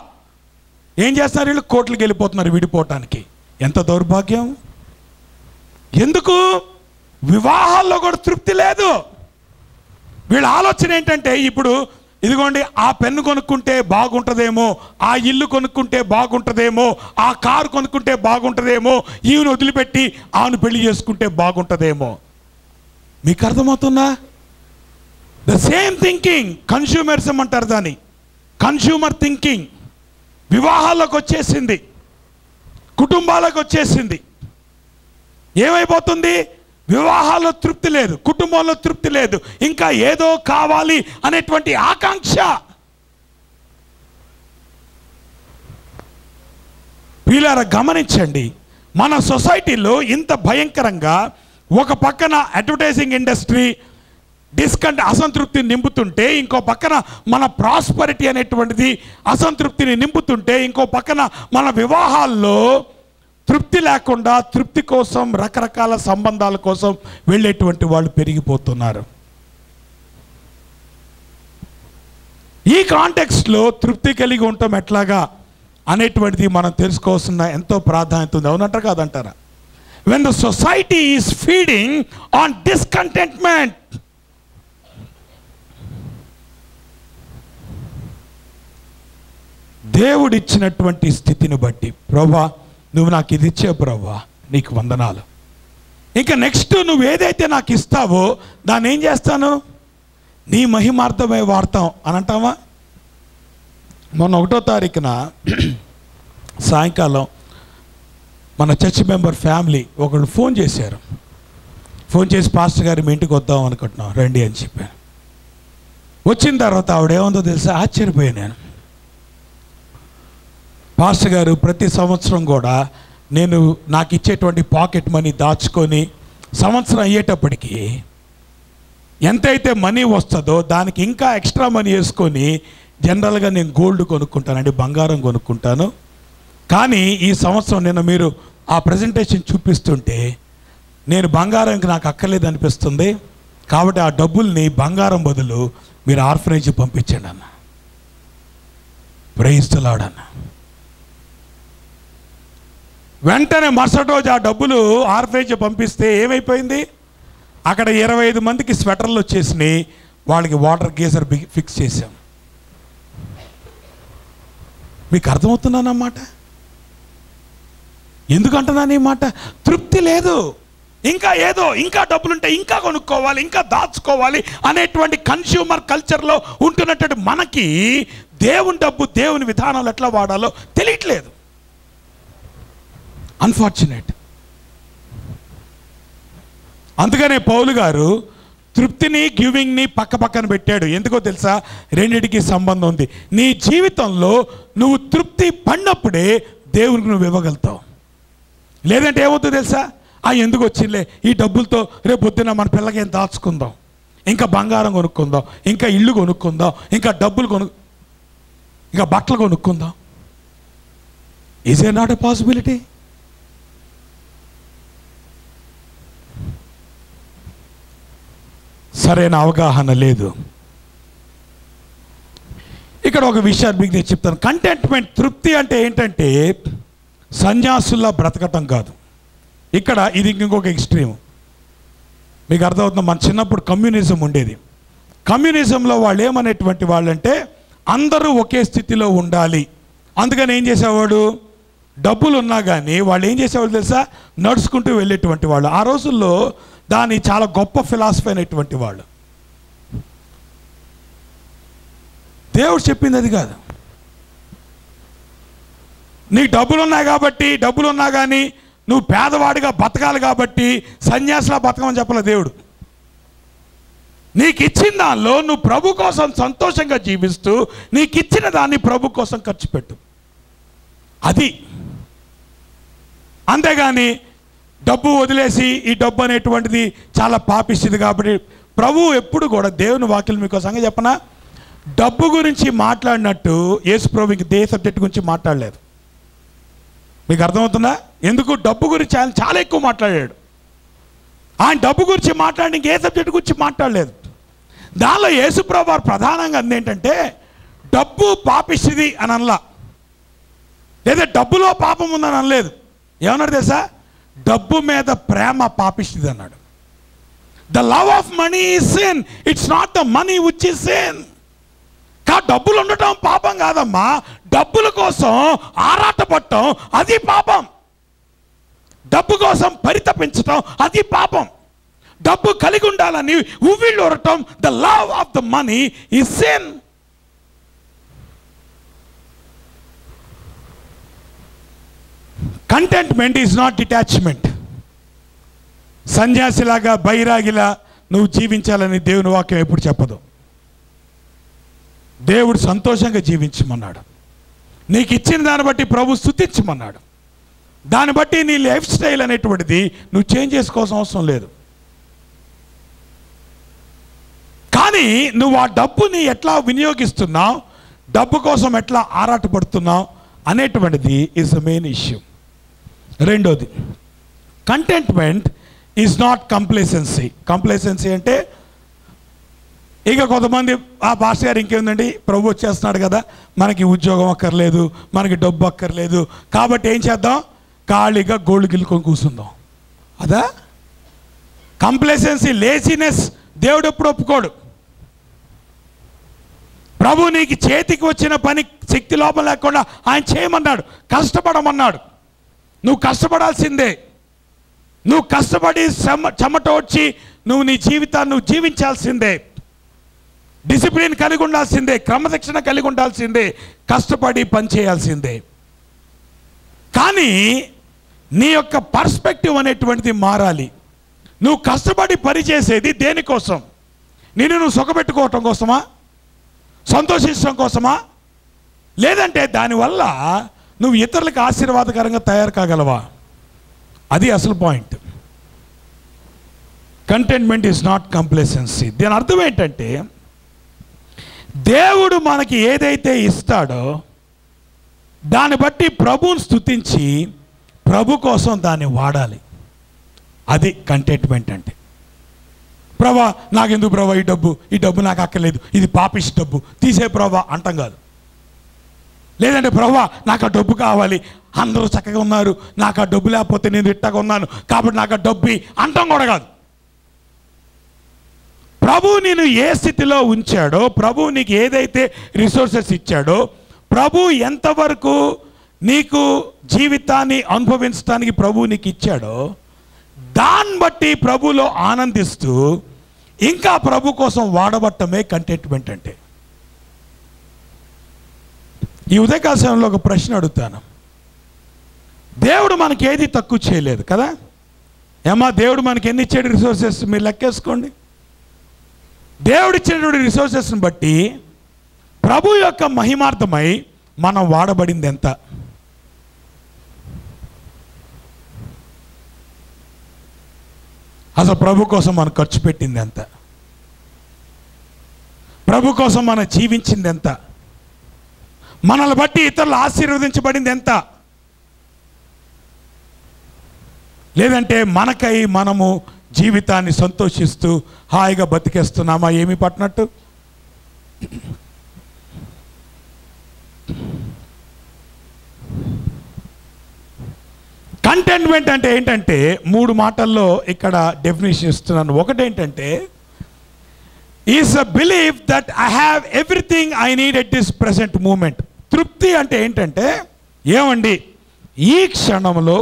ఏం చేస్తున్నారు? వీళ్ళు కోట్లకి వెళ్ళిపోతున్నారు విడిపోవటానికి. ఎంత దౌర్భాగ్యం! ఎందుకు? వివాహాల్లో కూడా తృప్తి లేదు. వీళ్ళ ఆలోచన ఏంటంటే, ఇప్పుడు ఇదిగోండి ఆ పెన్ను కొనుక్కుంటే బాగుంటుందేమో, ఆ ఇల్లు కొనుక్కుంటే బాగుంటుందేమో, ఆ కారు కొనుక్కుంటే బాగుంటుందేమో, ఈయన వదిలిపెట్టి ఆమెను పెళ్లి చేసుకుంటే బాగుంటుందేమో. మీకు అర్థమవుతుందా? ద సేమ్ థింకింగ్, కన్స్యూమరిజం అంటారు దాన్ని. కన్స్యూమర్ థింకింగ్ వివాహాల్లోకి వచ్చేసింది, కుటుంబాలకు వచ్చేసింది. ఏమైపోతుంది? వివాహాల్లో తృప్తి లేదు, కుటుంబంలో తృప్తి లేదు, ఇంకా ఏదో కావాలి అనేటువంటి ఆకాంక్ష. వీళ్ళారా గమనించండి, మన సొసైటీలో ఇంత భయంకరంగా ఒక పక్కన అడ్వర్టైజింగ్ ఇండస్ట్రీ అసంతృప్తిని నింపుతుంటే, ఇంకో పక్కన మన ప్రాస్పరిటీ అనేటువంటిది అసంతృప్తిని నింపుతుంటే, ఇంకో పక్కన మన వివాహాల్లో తృప్తి లేకుండా తృప్తి కోసం రకరకాల సంబంధాల కోసం వెళ్ళేటువంటి వాళ్ళు పెరిగిపోతున్నారు. ఈ కాంటెక్స్ట్లో తృప్తి కలిగి ఉండటం ఎట్లాగా అనేటువంటిది మనం తెలుసుకోవాల్సిన ఎంతో ప్రాధాన్యత ఉంది. అవునంటారా కాదంటారా? when the society is feeding on discontentment, దేవుడిచ్చినటువంటి స్థితిని బట్టి, ప్రభువా నువ్వు నాకు ఇది ఇచ్చే ప్రభువా నీకు వందనాలు, ఇంకా నెక్స్ట్ నువ్వు ఏదైతే నాకు ఇస్తావో దాన్ని ఏం చేస్తాను, నీ మహిమార్థమై వాడతాం అని అంటావా? మొన్న 1వ తారీఖున సాయంకాలం మన చర్చ్ మెంబర్ ఫ్యామిలీ ఒకళ్ళు ఫోన్ చేశారు. ఫోన్ చేసి పాస్టర్ గారు మీ ఇంటికి వద్దాం అనుకుంటున్నాం రండి అని చెప్పాను. వచ్చిన తర్వాత ఆవిడేముందో తెలుసా, ఆశ్చర్యపోయాను నేను. పాస్టర్ గారు ప్రతి సంవత్సరం కూడా నేను నాకు ఇచ్చేటువంటి పాకెట్ మనీ దాచుకొని సంవత్సరం అయ్యేటప్పటికి ఎంతైతే మనీ వస్తుందో దానికి ఇంకా ఎక్స్ట్రా మనీ వేసుకొని జనరల్గా నేను గోల్డ్ కొనుక్కుంటానండి, బంగారం కొనుక్కుంటాను. కానీ ఈ సంవత్సరం నేను మీరు ఆ ప్రజెంటేషన్ చూపిస్తుంటే నేను బంగారానికి నాకు అక్కర్లేదు అనిపిస్తుంది, కాబట్టి ఆ డబ్బుల్ని బంగారం బదులు మీరు ఆర్ఫనేజ్ పంపించండి అన్న. ప్రైజ్ ది లార్డ్ అన్న. వెంటనే మరుసటి రోజు ఆ డబ్బులు ఆర్ఫనేజ్ పంపిస్తే ఏమైపోయింది, అక్కడ 25 మందికి స్వెటర్లు వచ్చేసినాయి, వాళ్ళకి వాటర్ గీజర్ ఫిక్స్ చేశాం. మీకు అర్థమవుతున్నానన్నమాట. ఎందుకంటున్నాను ఈ మాట? తృప్తి లేదు, ఇంకా ఏదో ఇంకా డబ్బులుంటే ఇంకా కొనుక్కోవాలి, ఇంకా దాచుకోవాలి అనేటువంటి కన్స్యూమర్ కల్చర్లో ఉంటున్నటువంటి మనకి దేవుని డబ్బు దేవుని విధానాలు ఎట్లా వాడాలో తెలియట్లేదు. అన్ఫార్చునేట్. అందుకనే పౌలు గారు తృప్తిని గివింగ్ని పక్క పక్కన పెట్టాడు. ఎందుకో తెలుసా? రెండిటికి సంబంధం ఉంది. నీ జీవితంలో నువ్వు తృప్తి పడినప్పుడే దేవునికి నువ్వు ఇవ్వగలుగుతావు. లేదంటే ఏమవుతుందో తెలుసా, ఎందుకు వచ్చిందిలే ఈ డబ్బులతో రేపు పొద్దున్న మన పిల్లకి ఏం దాచుకుందాం, ఇంకా బంగారం కొనుక్కుందాం, ఇంకా ఇల్లు కొనుక్కుందాం, ఇంకా డబ్బులు ఇంకా బట్టలు కొనుక్కుందాం. Is a not a possibility? సరైన అవగాహన లేదు. ఇక్కడ ఒక విషయాన్ని మీకు నేను చెప్తాను. కంటెంట్మెంట్, తృప్తి అంటే ఏంటంటే సన్యాసుల్లా బ్రతకటం కాదు. ఇక్కడ ఇది ఇంకొక ఎక్స్ట్రీమ్. మీకు అర్థమవుతుంది. మన చిన్నప్పుడు కమ్యూనిజం ఉండేది. కమ్యూనిజంలో వాళ్ళు ఏమనేటువంటి వాళ్ళంటే అందరూ ఒకే స్థితిలో ఉండాలి. అందుకని ఏం చేసేవాడు, డబ్బులు ఉన్నా కానీ వాళ్ళు ఏం చేసేవాళ్ళు తెలుసా, నడుచుకుంటూ వెళ్ళేటువంటి వాళ్ళు. ఆ రోజుల్లో దాని చాలా గొప్ప ఫిలాసఫీ అయినటువంటి వాళ్ళు. దేవుడు చెప్పింది అది కాదు. నీకు డబ్బులు ఉన్నాయి కాబట్టి, డబ్బులు ఉన్నా కానీ నువ్వు పేదవాడిగా బతకాలి కాబట్టి సన్యాసిలా బతకమని చెప్పలే దేవుడు. నీకు ఇచ్చిన దానిలో నువ్వు ప్రభు కోసం సంతోషంగా జీవిస్తూ నీకు ఇచ్చిన దాన్ని ప్రభు కోసం ఖర్చు పెట్టు. అది. అంతేగాని డబ్బు వదిలేసి ఈ డబ్బు అనేటువంటిది చాలా పాపిస్తుంది కాబట్టి ప్రభు ఎప్పుడు కూడా దేవుని వాక్యం మీకు సంగతి చెప్పనా, డబ్బు గురించి మాట్లాడినట్టు యేసు ప్రభు ఇంక దే సబ్జెక్ట్ గురించి మాట్లాడలేదు. మీకు అర్థమవుతుందా? ఎందుకు? డబ్బు గురించి ఆయన చాలా ఎక్కువ మాట్లాడాడు. ఆయన డబ్బు గురించి మాట్లాడి ఇంకే సబ్జెక్ట్ గురించి మాట్లాడలేదు. దానిలో యేసు ప్రభు వారు ప్రధానంగా అంది ఏంటంటే డబ్బు పాపిస్తుంది అని అనలా, లేదా డబ్బులో పాపం ఉందని అనలేదు. ఏమన్నాడు తెలుసా? డబ్బు మీద ప్రేమ పాపిస్తుంది అన్నాడు. The love of money is sin, it's not the money which is sin. డబ్బులు ఉండటం పాపం కాదమ్మా, డబ్బుల కోసం ఆరాటపడటం అది పాపం. డబ్బు కోసం పరితపించటం అది పాపం. డబ్బు కలిగి ఉండాలని ఉవ్విళ్ళు ఉరటం, the love of the money is sin. Contentment is not detachment. సన్యాసిలాగా బైరాగిలా నువ్వు జీవించాలని దేవుని వాక్యం ఎప్పుడు చెప్పదు. దేవుడు సంతోషంగా జీవించమన్నాడు. నీకు ఇచ్చిన దాన్ని బట్టి ప్రభు స్తుతించమన్నాడు. దాన్ని బట్టి నీ లైఫ్ స్టైల్ అనేటువంటిది నువ్వు చేంజ్ చేసుకోవాల్సిన అవసరం లేదు. కానీ నువ్వు ఆ డబ్బుని ఎట్లా వినియోగిస్తున్నావు, డబ్బు కోసం ఎట్లా ఆరాటపడుతున్నావు అనేటువంటిది ఈజ్ ద మెయిన్ ఇష్యూ. రెండోది, కంటెంట్మెంట్ ఈజ్ నాట్ కంప్లేసెన్సీ. కంప్లేసెన్సీ అంటే ఇక కొంతమంది భాష గారు ఇంకేందండి, ప్రభు వచ్చేస్తున్నాడు కదా, మనకి ఉద్యోగం అక్కర్లేదు, మనకి డబ్బు అక్కర్లేదు, కాబట్టి ఏం చేద్దాం, ఖాళీగా గోళ్ళు గిల్లుకొని కూర్చుందాం. అదా కంప్లేసెన్సీ? లేజినెస్ దేవుడు ఎప్పుడు ఒప్పుకోడు. ప్రభు నీకు చేతికి వచ్చిన పని శక్తి లోపం లేకుండా ఆయన చేయమన్నాడు, కష్టపడమన్నాడు. నువ్వు కష్టపడాల్సిందే. నువ్వు కష్టపడి చెమట వచ్చి నువ్వు నీ జీవితాన్ని నువ్వు జీవించాల్సిందే. డిసిప్లిన్ కలిగి ఉండాల్సిందే, క్రమశిక్షణ కలిగి ఉండాల్సిందే, కష్టపడి పని చేయాల్సిందే. కానీ నీ యొక్క పర్స్పెక్టివ్ అనేటువంటిది మారాలి. నువ్వు కష్టపడి పని చేసేది దేనికోసం? నువ్వు సుఖపెట్టుకోవటం కోసమా, సంతోషించడం కోసమా, లేదంటే దానివల్ల నువ్వు ఇతరులకు ఆశీర్వాదకరంగా తయారు కాగలవా? అది అసలు point. Contentment is not complacency. దీని అర్థం ఏంటంటే దేవుడు మనకి ఏదైతే ఇస్తాడో దాన్ని బట్టి ప్రభువుని స్తుతించి ప్రభు కోసం దాన్ని వాడాలి. అది కంటెంట్మెంట్ అంటే. ప్రభా నాకెందుకు ప్రభా ఈ డబ్బు నాకు అక్కర్లేదు, ఇది పాపిష్టి డబ్బు, తీసే ప్రభా అంటాం కాదు. లేదంటే ప్రభా నాకు ఆ డబ్బు కావాలి, అందరూ చక్కగా ఉన్నారు, నాకు ఆ డబ్బు లేకపోతే నేను ఇట్టగా ఉన్నాను కాబట్టి నాకు ఆ డబ్బు అంటాం కూడా కాదు. ప్రభు నేను ఏ స్థితిలో ఉంచాడో, ప్రభు నీకు ఏదైతే రిసోర్సెస్ ఇచ్చాడో, ప్రభు ఎంతవరకు నీకు జీవితాన్ని అనుభవించడానికి ప్రభు నీకు ఇచ్చాడో దాన్ని బట్టి ప్రభులో ఆనందిస్తూ ఇంకా ప్రభు కోసం వాడబట్టమే కంటెంట్మెంట్ అంటే. ఈ ఉదయకాల సమయంలో ఒక ప్రశ్న అడుగుతాను. దేవుడు మనకి ఏది తక్కువ చేయలేదు కదా? ఏమా దేవుడు మనకి ఎన్ని ఇచ్చాడు రిసోర్సెస్ మీరు లెక్కేసుకోండి. దేవుడు ఇచ్చినటువంటి రిసోర్సెస్ని బట్టి ప్రభు యొక్క మహిమార్థమై మనం వాడబడింది ఎంత? అసలు ప్రభు కోసం మనం ఖర్చు పెట్టింది ఎంత? ప్రభు కోసం మనం జీవించింది ఎంత? మనల్ని బట్టి ఇతరులు ఆశీర్వదించబడింది ఎంత? లేదంటే మనకై మనము జీవితాన్ని సంతోషిస్తూ హాయిగా బతికేస్తున్నామా ఏమి పట్టినట్టు? కంటెంట్మెంట్ అంటే ఏంటంటే 3 మాటల్లో ఇక్కడ డెఫినేషన్ ఇస్తున్నాను. ఒకటేంటంటే is a belief that I have everything I need at this present moment. తృప్తి అంటే ఏంటంటే, ఏమండి ఈ క్షణంలో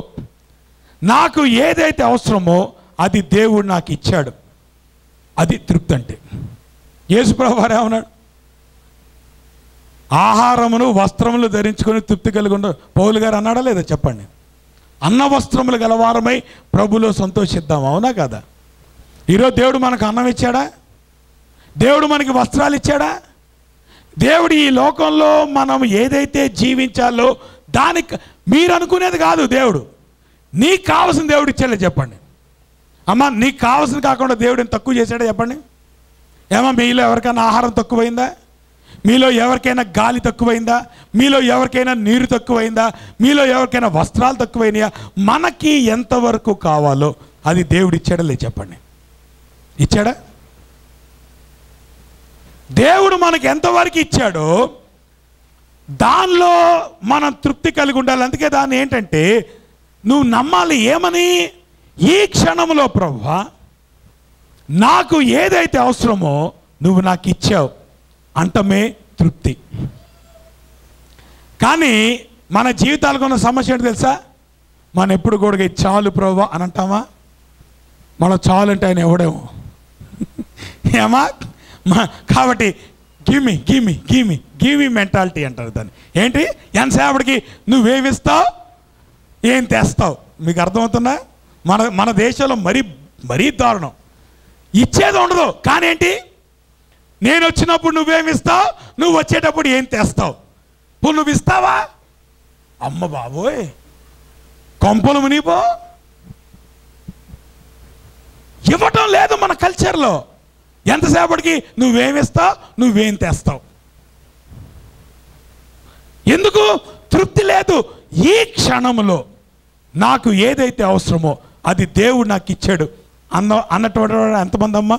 నాకు ఏదైతే అవసరమో అది దేవుడు నాకు ఇచ్చాడు, అది తృప్తి అంటే. యేసుప్రభువు వారు ఏమన్నాడు? ఆహారమును వస్త్రములు ధరించుకొని తృప్తి కలిగి ఉండ. పౌలు గారు అన్నాడా లేదా చెప్పండి? అన్న వస్త్రములు గలవారమై ప్రభులో సంతోషిద్దాం, అవునా కదా? ఈరోజు దేవుడు మనకు అన్నం ఇచ్చాడా? దేవుడు మనకి వస్త్రాలు ఇచ్చాడా? దేవుడు ఈ లోకంలో మనం ఏదైతే జీవించాలో దానికి మీరు అనుకునేది కాదు. దేవుడు నీకు కావాల్సిన దేవుడు ఇచ్చాడే చెప్పండి. అమ్మ, నీకు కావాల్సిన కాకుండా దేవుడు ఏం తక్కువ చేశాడో చెప్పండి. ఏమో మీలో ఎవరికైనా ఆహారం తక్కువైందా? మీలో ఎవరికైనా గాలి తక్కువైందా? మీలో ఎవరికైనా నీరు తక్కువైందా? మీలో ఎవరికైనా వస్త్రాలు తక్కువైనాయా? మనకి ఎంతవరకు కావాలో అది దేవుడు ఇచ్చాడా లేదు చెప్పండి? ఇచ్చాడా? దేవుడు మనకి ఎంతవరకు ఇచ్చాడో దానిలో మనం తృప్తి కలిగి ఉండాలి. అందుకే దాన్ని ఏంటంటే నువ్వు నమ్మాలి. ఏమని? ఈ క్షణంలో ప్రభువా నాకు ఏదైతే అవసరమో నువ్వు నాకు ఇచ్చావు అంటమే తృప్తి. కానీ మన జీవితాలకు ఉన్న సమస్య ఏంటి తెలుసా? మనం ఎప్పుడు కూడా చాలు ప్రభువా అని అంటామా? మనం చాలు అంటే ఆయన ఎవడేమో ఏమా. కాబట్టి గిమి గిమి గిమి గిమి మెంటాలిటీ అంటారు దాన్ని. ఏంటి? ఎంతసేపటికి నువ్వేమిస్తావు, ఏం తెస్తావు. మీకు అర్థమవుతుందా? మన దేశంలో మరీ దారుణం. ఇచ్చేది ఉండదు, కానీ ఏంటి, నేను వచ్చినప్పుడు నువ్వేమిస్తావు, నువ్వు వచ్చేటప్పుడు ఏం తెస్తావు. ఇప్పుడు నువ్వు ఇస్తావా? అమ్మ బాబోయ్, కొంపలు మునిపో. ఇవ్వటం లేదు మన కల్చర్లో. ఎంతసేపటికి నువ్వేమిస్తావు, నువ్వేం తెస్తావు. ఎందుకు? తృప్తి లేదు. ఈ క్షణంలో నాకు ఏదైతే అవసరమో అది దేవుడు నాకు ఇచ్చాడు అన్నటువంటి ఎంతమంది అమ్మా?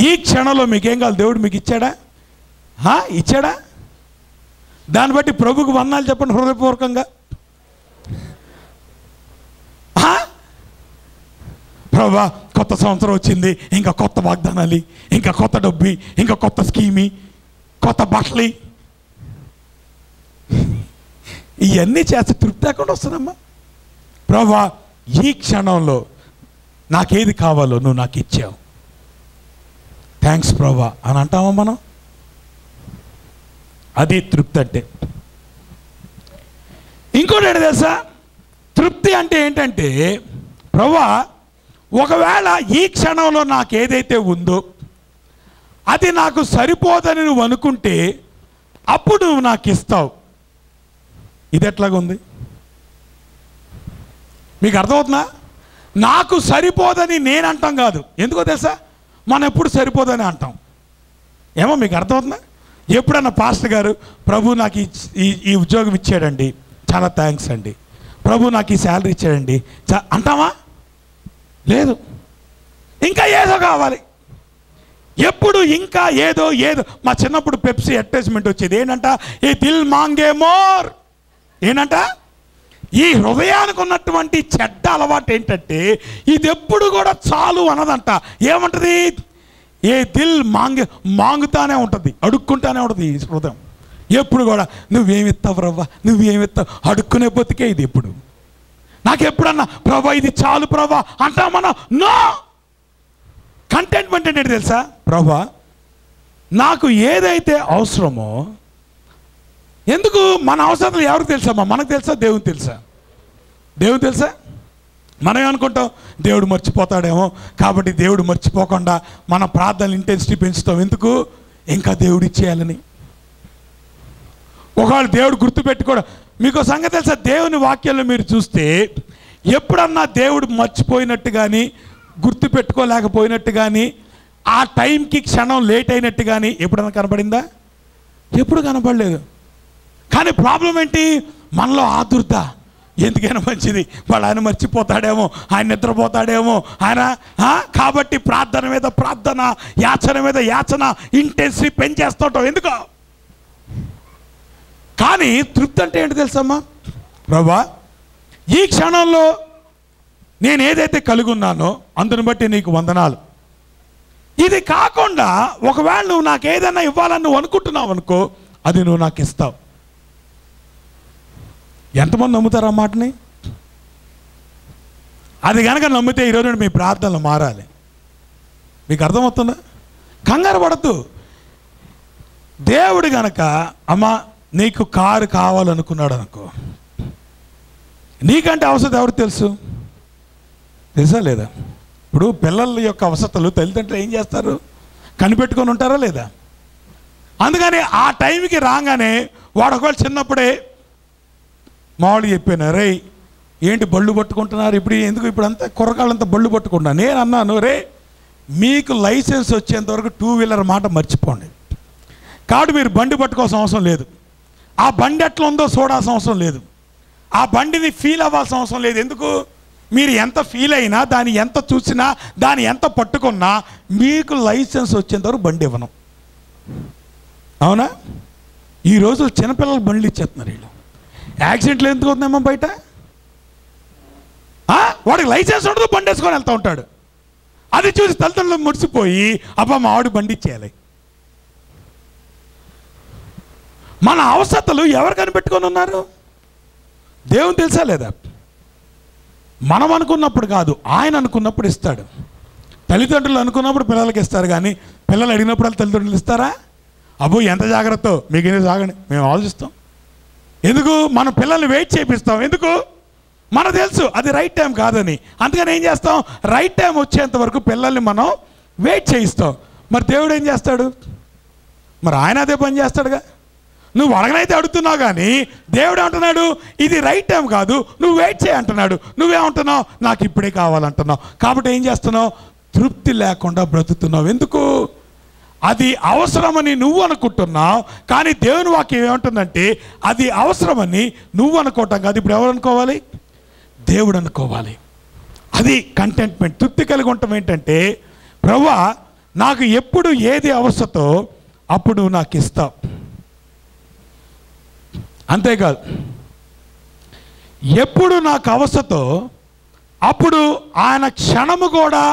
ఈ క్షణంలో మీకేం కావాలి? దేవుడు మీకు ఇచ్చాడా? ఇచ్చాడా? దాన్ని బట్టి ప్రభుకు వందనాలు చెప్పండి హృదయపూర్వకంగా. ప్రభువా కొత్త సంవత్సరం వచ్చింది, ఇంకా కొత్త వాగ్దానాలు, ఇంకా కొత్త డబ్బు, ఇంకా కొత్త స్కీమి, కొత్త బట్టలు, ఇవన్నీ చేస్తే తృప్తి లేకుండా వస్తుందమ్మా. ప్రభువా ఈ క్షణంలో నాకేది కావాలో నువ్వు నాకు ఇచ్చావు, థ్యాంక్స్ ప్రభువా అని అంటామా మనం? అది తృప్తి అంటే. ఇంకోటి ఏంటి తెలుసా? తృప్తి అంటే ఏంటంటే, ప్రభువా ఒకవేళ ఈ క్షణంలో నాకు ఏదైతే ఉందో అది నాకు సరిపోదని నువ్వు అనుకుంటే అప్పుడు నువ్వు నాకు ఇస్తావు. ఇది ఎట్లాగుంది? మీకు అర్థమవుతుందా? నాకు సరిపోదని నేను అంటాం కాదు. ఎందుకో తెలుసా? మనం ఎప్పుడు సరిపోదని అంటాం. ఏమో మీకు అర్థమవుతుందా? ఎప్పుడన్నా పాస్టర్ గారు ప్రభు నాకు ఈ ఉద్యోగం ఇచ్చాడండి, చాలా థ్యాంక్స్ అండి, ప్రభు నాకు ఈ శాలరీ ఇచ్చాడండి అంటామా? లేదు. ఇంకా ఏదో కావాలి. ఎప్పుడు ఇంకా ఏదో. మా చిన్నప్పుడు పెప్సీ అడ్వర్టైజ్మెంట్ వచ్చేది ఏంటంట, ఈ దిల్ మాంగే మోర్. ఏంటంట? ఈ హృదయానికి ఉన్నటువంటి చెడ్డ అలవాటు ఏంటంటే ఇది ఎప్పుడు కూడా చాలు అన్నదంట. ఏమంటది? ఏ దిల్ మాంగుతానే ఉంటుంది, అడుక్కుంటానే ఉంటుంది ఈ హృదయం ఎప్పుడు కూడా. నువ్వేమిస్తావు ప్రభా, నువ్వేమిస్తావు, అడుక్కునే బతికే ఇది. ఎప్పుడు నాకు ఎప్పుడన్నా ప్రభా ఇది చాలు ప్రభా అంటామన్నా? నో. కంటెంట్మెంట్ ఏంటి తెలుసా? ప్రభా నాకు ఏదైతే అవసరమో. ఎందుకు? మన అవసరాలు ఎవరికి తెలుసమ్మా? మనకు తెలుసా? దేవునికి తెలుసా? దేవునికి తెలుసా? మనం ఏమనుకుంటాం? దేవుడు మర్చిపోతాడేమో, కాబట్టి దేవుడు మర్చిపోకుండా మన ప్రార్థనలు ఇంటెన్సిటీ పెంచుతాం. ఎందుకు? ఇంకా దేవుడు ఇచ్చేయాలని. ఒకవేళ దేవుడు గుర్తుపెట్టుకోవడం. మీకు సంగతి తెలుసా? దేవుని వాక్యంలో మీరు చూస్తే ఎప్పుడన్నా దేవుడు మర్చిపోయినట్టు కానీ, గుర్తుపెట్టుకోలేకపోయినట్టు కానీ, ఆ టైంకి క్షణం లేట్ అయినట్టు కానీ ఎప్పుడన్నా కనపడిందా? ఎప్పుడు కనపడలేదు. కానీ ప్రాబ్లం ఏంటి? మనలో ఆదుర్ద. ఎందుకైనా మంచిది, వాళ్ళు ఆయన మర్చిపోతాడేమో, ఆయన నిద్రపోతాడేమో ఆయన, కాబట్టి ప్రార్థన మీద ప్రార్థన, యాచన మీద యాచన, ఇంటెన్సిటీ పెంచేస్తుంటాం. ఎందుకో. కానీ తృప్తి అంటే ఏంటి తెలుసమ్మా? ప్రభువా, ఈ క్షణంలో నేను ఏదైతే కలిగి ఉన్నానో అందుని బట్టి నీకు వందనాలు. ఇది కాకుండా ఒకవేళ నువ్వు నాకు ఏదైనా ఇవ్వాలని నువ్వు అనుకుంటున్నావు అనుకో, అది నువ్వు నాకు ఇస్తావు. ఎంతమంది నమ్ముతారు ఆ మాటని? అది కనుక నమ్మితే ఈరోజు మీ ప్రార్థనలు మారాలి. మీకు అర్థమవుతుందా? కంగారు పడద్దు. దేవుడు గనక అమ్మా నీకు కారు కావాలనుకున్నాడు అనుకో, నీకంటే అవసరం ఎవరు తెలుసు? తెలుసా లేదా? ఇప్పుడు పిల్లల యొక్క అవసరాలు తల్లిదండ్రులు ఏం చేస్తారు? కనిపెట్టుకొని ఉంటారా లేదా? అందుకని ఆ టైంకి రాగానే వాడు ఒకవేళ చిన్నప్పుడే మామూలు చెప్పాను, రే ఏంటి బళ్ళు పట్టుకుంటున్నారు ఇప్పుడు, ఎందుకు ఇప్పుడు అంతా కుర్రకాళ్ళంతా బళ్ళు పట్టుకుంటున్నా. నేను అన్నాను, రే మీకు లైసెన్స్ వచ్చేంతవరకు 2 వీలర్ మాట మర్చిపోండి. కాబట్టి మీరు బండి పట్టుకోవాల్సిన అవసరం లేదు. ఆ బండి ఎట్లా ఉందో చూడాల్సిన అవసరం లేదు. ఆ బండిని ఫీల్ అవ్వాల్సిన అవసరం లేదు. ఎందుకు? మీరు ఎంత ఫీల్ అయినా, దాన్ని ఎంత చూసినా, దాన్ని ఎంత పట్టుకున్నా, మీకు లైసెన్స్ వచ్చేంతవరకు బండి ఇవ్వను. అవునా? ఈరోజు చిన్నపిల్లలు బండ్లు ఇచ్చేస్తున్నారు. వీళ్ళు యాక్సిడెంట్లు ఎందుకు అవుతున్నాయమ్మా బయట? వాడికి లైసెన్స్ ఉండదు, బండి వేసుకొని వెళ్తూ ఉంటాడు. అది చూసి తల్లిదండ్రులు ముడిసిపోయి అబ్బా మా ఆవిడ బండి ఇచ్చేయాలి. మన అవసరతలు ఎవరు కనిపెట్టుకొని ఉన్నారు? దేవుని తెలుసా లేదా? మనం అనుకున్నప్పుడు కాదు, ఆయన అనుకున్నప్పుడు ఇస్తాడు. తల్లిదండ్రులు అనుకున్నప్పుడు పిల్లలకి ఇస్తారు, కానీ పిల్లలు అడిగినప్పుడు వాళ్ళు తల్లిదండ్రులు ఇస్తారా? అబ్బో ఎంత జాగ్రత్త, మీకు సాగండి, మేము ఆలోచిస్తాం. ఎందుకు? మన పిల్లల్ని వెయిట్ చేపిస్తాం. ఎందుకు? మనకు తెలుసు అది రైట్ టైం కాదని. అందుకని ఏం చేస్తాం? రైట్ టైం వచ్చేంత వరకు పిల్లల్ని మనం వెయిట్ చేయిస్తాం. మరి దేవుడు ఏం చేస్తాడు? మరి ఆయన అదే పని చేస్తాడుగా. నువ్వు అడగనైతే అడుగుతున్నావు, కానీ దేవుడు అంటున్నాడు ఇది రైట్ టైం కాదు, నువ్వు వెయిట్ చేయి అంటున్నాడు. నువ్వేమంటున్నావు? నాకు ఇప్పుడే కావాలంటున్నావు. కాబట్టి ఏం చేస్తున్నావు? తృప్తి లేకుండా బ్రతుకుతున్నావు. ఎందుకు? అది అవసరమని నువ్వు అనుకుంటున్నావు, కానీ దేవుని వాక్యం ఏమంటుందంటే అది అవసరమని నువ్వు అనుకోవటం కాదు. ఇప్పుడు ఎవరు అనుకోవాలి? దేవుడు అనుకోవాలి. అది కంటెంట్మెంట్. తృప్తి కలిగి ఉండటం ఏంటంటే, ప్రభువా నాకు ఎప్పుడు ఏది అవసరతో అప్పుడు నాకు ఇస్తావు. అంతేకాదు, ఎప్పుడు నాకు అవసరతో అప్పుడు ఆయన క్షణము కూడా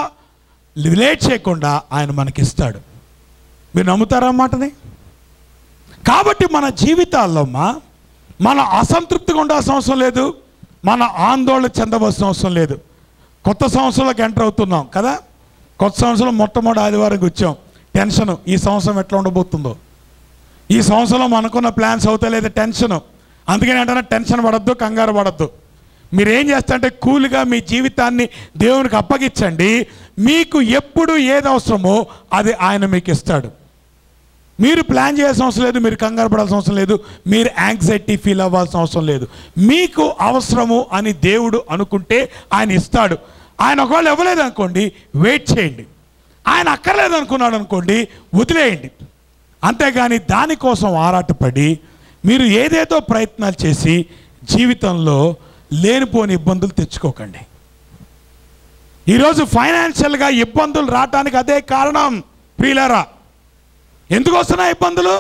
లేట్ చేయకుండా ఆయన మనకిస్తాడు. మీరు నమ్ముతారా మాటని? కాబట్టి మన జీవితాల్లో మన అసంతృప్తిగా ఉండాల్సిన అవసరం లేదు, మన ఆందోళన చెందవలసిన అవసరం లేదు. కొత్త సంవత్సరంలోకి ఎంటర్ అవుతున్నాం కదా. కొత్త సంవత్సరం మొట్టమొదటి ఆదివారం వచ్చాం. టెన్షను, ఈ సంవత్సరం ఎట్లా ఉండబోతుందో, ఈ సంవత్సరంలో మనకున్న ప్లాన్స్ అవుతలేదు, టెన్షను. అందుకని అంటే టెన్షన్ పడద్దు, కంగారు పడద్దు. మీరేం చేస్తారంటే కూల్గా మీ జీవితాన్ని దేవునికి అప్పగించండి. మీకు ఎప్పుడు ఏది అవసరమో అది ఆయన మీకు ఇస్తాడు. మీరు ప్లాన్ చేయాల్సిన అవసరం లేదు, మీరు కంగారు పడాల్సిన అవసరం లేదు, మీరు యాంగ్జైటీ ఫీల్ అవ్వాల్సిన అవసరం లేదు. మీకు అవసరము అని దేవుడు అనుకుంటే ఆయన ఇస్తాడు. ఆయన ఒకవేళ ఇవ్వలేదు అనుకోండి, వెయిట్ చేయండి. ఆయన అక్కర్లేదు అనుకున్నాడు అనుకోండి, వదిలేయండి. అంతేగాని దానికోసం ఆరాటపడి మీరు ఏదేదో ప్రయత్నాలు చేసి జీవితంలో లేనిపోని ఇబ్బందులు తెచ్చుకోకండి. ఈరోజు ఫైనాన్షియల్గా ఇబ్బందులు రావడానికి అదే కారణం ప్రియులారా. ఎందుకు వస్తున్నాయి ఇబ్బందులు?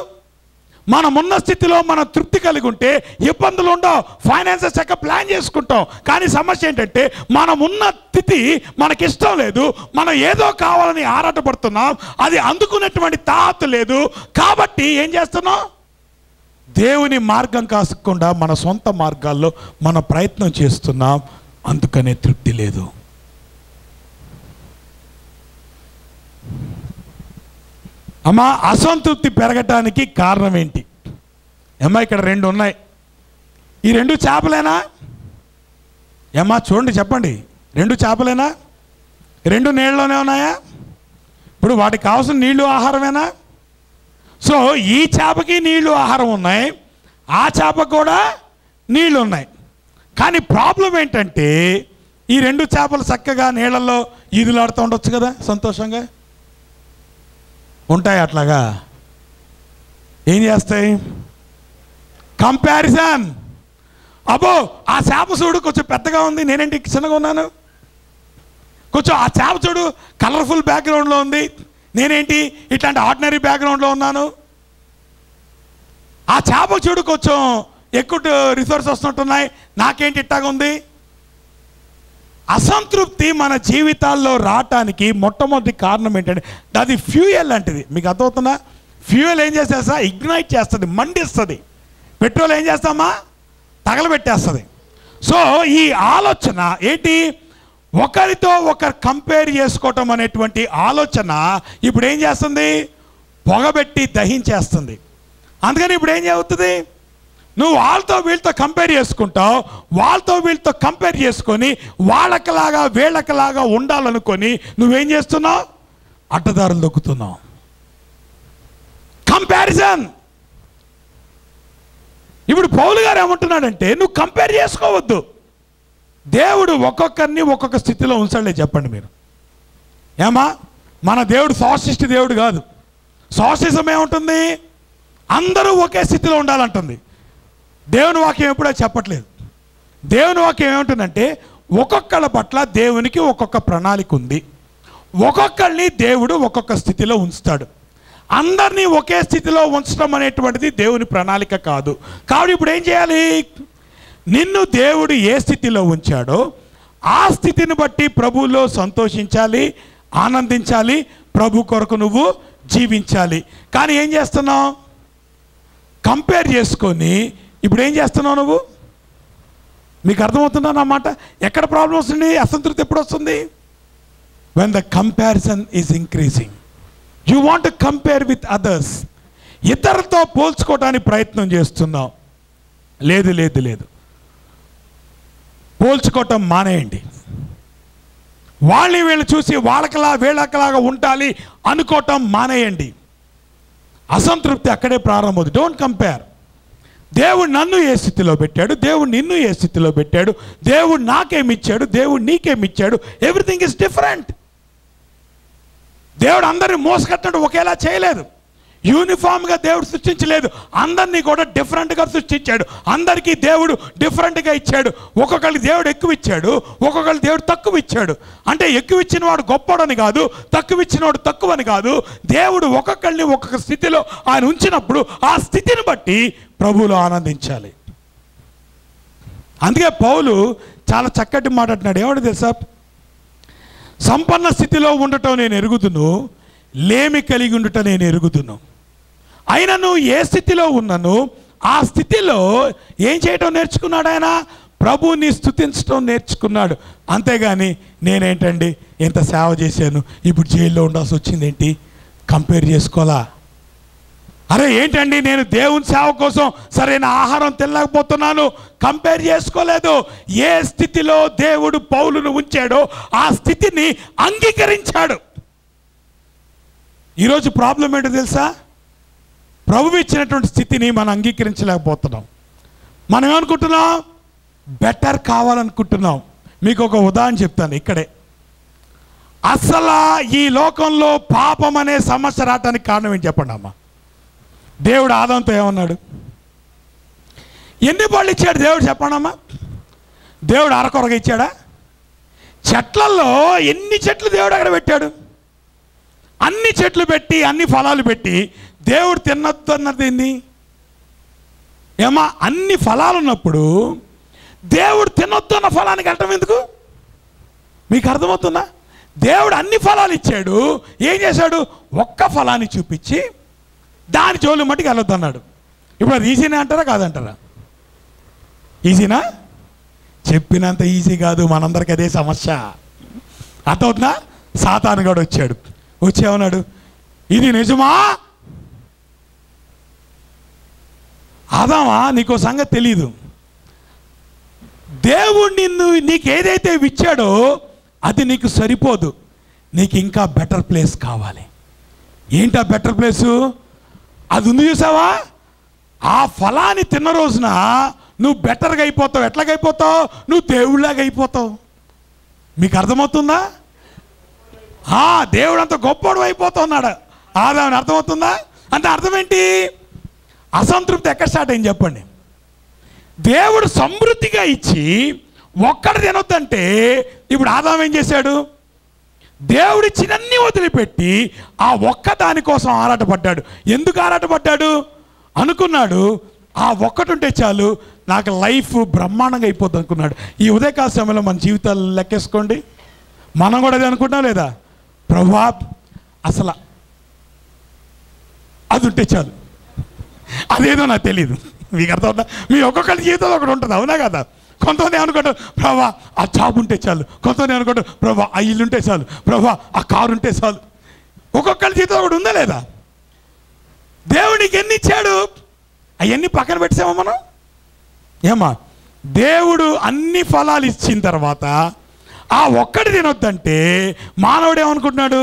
మనమున్న స్థితిలో మనం తృప్తి కలిగి ఉంటే ఇబ్బందులు ఉండవు. ఫైనాన్సెస్ చక్కగా ప్లాన్ చేసుకుంటాం. కానీ సమస్య ఏంటంటే మనమున్న స్థితి మనకిష్టం లేదు, మనం ఏదో కావాలని ఆరాటపడుతున్నాం, అది అందుకునేటువంటి తాహతు లేదు. కాబట్టి ఏం చేస్తున్నాం? దేవుని మార్గం కాకుండా మన సొంత మార్గాల్లో మన ప్రయత్నం చేస్తున్నాం. అందుకనే తృప్తి లేదు. అమ్మా అసంతృప్తి పెరగటానికి కారణం ఏంటి? అమ్మా ఇక్కడ 2 ఉన్నాయి. ఈ 2 చేపలేనా? ఏమ్మా చూడండి, చెప్పండి, 2 చేపలేనా? 2 నీళ్ళలోనే ఉన్నాయా? ఇప్పుడు వాటికి కావాల్సిన నీళ్లు ఆహారమేనా? సో ఈ చేపకి నీళ్లు ఆహారం ఉన్నాయి, ఆ చేపకు కూడా నీళ్లు ఉన్నాయి. కానీ ప్రాబ్లం ఏంటంటే ఈ 2 చేపలు చక్కగా నీళ్ళల్లో ఈదులాడుతూ ఉండొచ్చు కదా, సంతోషంగా ఉంటాయి. అట్లాగా ఏం చేస్తాయి? కంపారిజన్. అబ్బో ఆ చేప చూడు కొంచెం పెద్దగా ఉంది, నేనేంటి చిన్నగా ఉన్నాను. కొంచెం ఆ చేప చూడు కలర్ఫుల్ బ్యాక్గ్రౌండ్లో ఉంది, నేనేంటి ఇట్లాంటి ఆర్డినరీ బ్యాక్గ్రౌండ్లో ఉన్నాను. ఆ చేప చూడు కొంచెం ఎక్కువ రిసోర్స్ వస్తున్నట్టున్నాయి, నాకేంటి ఇట్టాగా ఉంది. అసంతృప్తి మన జీవితాల్లో రావటానికి మొట్టమొదటి కారణం ఏంటంటే అది ఫ్యూయల్ లాంటిది. మీకు అర్థమవుతుందా? ఫ్యూయల్ ఏం చేసేస్తా? ఇగ్నైట్ చేస్తుంది, మండిస్తుంది. పెట్రోల్ ఏం చేస్తామా? తగలబెట్టేస్తుంది. సో ఈ ఆలోచన ఏంటి? ఒకరితో ఒకరు కంపేర్ చేసుకోవటం అనేటువంటి ఆలోచన ఇప్పుడు ఏం చేస్తుంది? పొగబెట్టి దహించేస్తుంది. అందుకని ఇప్పుడు ఏం జరుగుతుంది? నువ్వు వాళ్ళతో వీళ్ళతో కంపేర్ చేసుకుంటావు, వాళ్ళతో వీళ్ళతో కంపేర్ చేసుకొని వాళ్ళకలాగా వీళ్ళకలాగా ఉండాలనుకొని నువ్వేం చేస్తున్నావు? అడ్డదారులు దొక్కుతున్నావు. కంపారిజన్. ఇప్పుడు పౌలు గారు ఏమంటున్నాడంటే నువ్వు కంపేర్ చేసుకోవద్దు. దేవుడు ఒక్కొక్కరిని ఒక్కొక్క స్థితిలో ఉంచాలే. చెప్పండి మీరు. ఏమా మన దేవుడు సోషలిస్ట్ దేవుడు కాదు. సోషలిజం ఏముంటుంది? అందరూ ఒకే స్థితిలో ఉండాలంటుంది. దేవుని వాక్యం ఎప్పుడో చెప్పట్లేదు. దేవుని వాక్యం ఏముంటుందంటే ఒక్కొక్కళ్ళ పట్ల దేవునికి ఒక్కొక్క ప్రణాళిక ఉంది. ఒక్కొక్కరిని దేవుడు ఒక్కొక్క స్థితిలో ఉంచుతాడు. అందరినీ ఒకే స్థితిలో ఉంచడం అనేటువంటిది దేవుని ప్రణాళిక కాదు. కాబట్టి ఇప్పుడు ఏం చేయాలి? నిన్ను దేవుడు ఏ స్థితిలో ఉంచాడో ఆ స్థితిని బట్టి ప్రభువులో సంతోషించాలి, ఆనందించాలి, ప్రభు కొరకు నువ్వు జీవించాలి. కానీ ఏం చేస్తున్నావు? కంపేర్ చేసుకొని ఇప్పుడు ఏం చేస్తున్నావు నువ్వు? మీకు అర్థమవుతుందా నా మాట? ఎక్కడ ప్రాబ్లం వస్తుంది? అసంతృప్తి ఎప్పుడు వస్తుంది? When the comparison is increasing. You want to compare with others. ఇతరులతో పోల్చుకోవడానికి ప్రయత్నం చేస్తున్నావు. లేదు లేదు లేదు, పోల్చుకోవటం మానేయండి. వాళ్ళని వీళ్ళు చూసి వాళ్ళకలా వీళ్ళకలాగా ఉండాలి అనుకోవటం మానేయండి. అసంతృప్తి అక్కడే ప్రారంభమవుతుంది. Don't compare. దేవుడు నన్ను ఏ స్థితిలో పెట్టాడు, దేవుడు నిన్ను ఏ స్థితిలో పెట్టాడు, దేవుడు నాకేమిచ్చాడు, దేవుడు నీకేమిచ్చాడు. Everything is different. దేవుడు అందరిని మోసకట్టినట్టు ఒకేలా చేయలేదు. యూనిఫామ్గా దేవుడు సృష్టించలేదు. అందరినీ కూడా డిఫరెంట్గా సృష్టించాడు. అందరికీ దేవుడు డిఫరెంట్గా ఇచ్చాడు. ఒక్కొక్కరికి దేవుడు ఎక్కువ ఇచ్చాడు, ఒక్కొక్కరికి దేవుడు తక్కువ ఇచ్చాడు. అంటే ఎక్కువ ఇచ్చిన వాడు గొప్పవాడని కాదు, తక్కువ ఇచ్చిన వాడు తక్కువని కాదు. దేవుడు ఒక్కొక్కరిని ఒక్కొక్క స్థితిలో ఆయన ఉంచినప్పుడు ఆ స్థితిని బట్టి ప్రభువులో ఆనందించాలి. అందుకే పౌలు చాలా చక్కటి మాట అంటున్నాడు. ఏమంటే తెలుసా? సంపన్న స్థితిలో ఉండటం నేను ఎరుగుదును, లేమి కలిగి ఉండటం నేను ఎరుగుదును. అయినా నువ్వు ఏ స్థితిలో ఉన్నాను ఆ స్థితిలో ఏం చేయటం నేర్చుకున్నాడు? ఆయన ప్రభువుని స్తుతించడం నేర్చుకున్నాడు. అంతేగాని నేనేంటండి ఎంత సేవ చేశాను, ఇప్పుడు జైల్లో ఉండాల్సి వచ్చింది ఏంటి, కంపేర్ చేసుకోవాలా? అరే ఏంటండి నేను దేవుని సేవ కోసం సరైన ఆహారం తినలేకపోతున్నాను, కంపేర్ చేసుకోలేదు. ఏ స్థితిలో దేవుడు పౌలును ఉంచాడో ఆ స్థితిని అంగీకరించాడు. ఈరోజు ప్రాబ్లం ఏంటో తెలుసా? ప్రభువు ఇచ్చినటువంటి స్థితిని మనం అంగీకరించలేకపోతున్నాం. మనం ఏమనుకుంటున్నాం? బెటర్ కావాలనుకుంటున్నాం. మీకు ఒక ఉదాహరణ చెప్తాను ఇక్కడే. అసలు ఈ లోకంలో పాపం అనే సమస్య రావటానికి కారణం ఏంటి చెప్పండి అమ్మా? దేవుడు ఆదాంతో ఏమన్నాడు? ఎన్ని పళ్ళు ఇచ్చాడు దేవుడు చెప్పండి అమ్మా? దేవుడు అరకొరగా ఇచ్చాడా? చెట్లలో ఎన్ని చెట్లు దేవుడు అక్కడ పెట్టాడు? అన్ని చెట్లు పెట్టి అన్ని ఫలాలు పెట్టి దేవుడు తినొద్దు అన్నది ఏంది? ఏమా అన్ని ఫలాలు ఉన్నప్పుడు దేవుడు తినొద్దు అన్న ఫలానికి వెళ్ళటం ఎందుకు? మీకు అర్థమవుతుందా? దేవుడు అన్ని ఫలాలు ఇచ్చాడు, ఏం చేశాడు? ఒక్క ఫలాన్ని చూపించి దాని జోలు మట్టుకు వెళ్ళొద్దు అన్నాడు. ఇప్పుడు అది ఈజీనే అంటారా కాదంటారా? ఈజీనా? చెప్పినంత ఈజీ కాదు. మనందరికి అదే సమస్య. అర్థవుతుందా? సాతాను కూడా వచ్చాడు. వచ్చేమన్నాడు? ఇది నిజమా? ఆదామా నీకో సంగతి తెలీదు. దేవుడు నీకు ఏదైతే ఇచ్చాడో అది నీకు సరిపోదు. నీకు ఇంకా బెటర్ ప్లేస్ కావాలి. ఏంటా బెటర్ ప్లేసు? అది ఉంది చూసావా? ఆ ఫలాన్ని తిన్న రోజున నువ్వు బెటర్గా అయిపోతావు. ఎట్లాగైపోతావు? నువ్వు దేవుళ్ళలాగా అయిపోతావు. మీకు అర్థమవుతుందా? దేవుడు అంత గొప్పడు అయిపోతున్నాడు ఆదాముని. అర్థమవుతుందా? అంటే అర్థం ఏంటి? అసంతృప్తి ఎక్కడ స్టార్ట్ అయింది చెప్పండి? దేవుడు సమృద్ధిగా ఇచ్చి ఒక్కటి తినొద్దంటే ఇప్పుడు ఆదాము ఏం చేశాడు? దేవుడిచ్చినన్ని వదిలిపెట్టి ఆ ఒక్క దానికోసం ఆరాటపడ్డాడు. ఎందుకు ఆరాటపడ్డాడు? అనుకున్నాడు ఆ ఒక్కటి ఉంటే చాలు నాకు లైఫ్ బ్రహ్మాండంగా అయిపోద్ది అనుకున్నాడు. ఈ ఉదయకాల సమయంలో మన జీవితాలు లెక్కేసుకోండి. మనం కూడా అది అనుకుంటాం లేదా? ప్రభువా అసలు అది ఉంటే చాలు. అదేదో నాకు తెలియదు. మీకు అర్థం? మీ ఒక్కొక్కరి జీవితంలో ఒకటి ఉంటుంది, అవునా కదా? కొంతమంది అనుకుంటారు ప్రభా ఆ జాబ్ ఉంటే చాలు, కొంతమంది అనుకుంటారు ప్రభా ఆ ఇల్లు ఉంటే చాలు, ప్రభా ఆ కారు ఉంటే చాలు. ఒక్కొక్కరి జీవితంలో ఒకటి ఉందా లేదా? దేవుడికి ఎన్ని ఇచ్చాడు అవన్నీ పక్కన పెట్టామా మనం? ఏమా దేవుడు అన్ని ఫలాలు ఇచ్చిన తర్వాత ఆ ఒక్కటి తినొద్దంటే మానవుడు ఏమనుకుంటున్నాడు?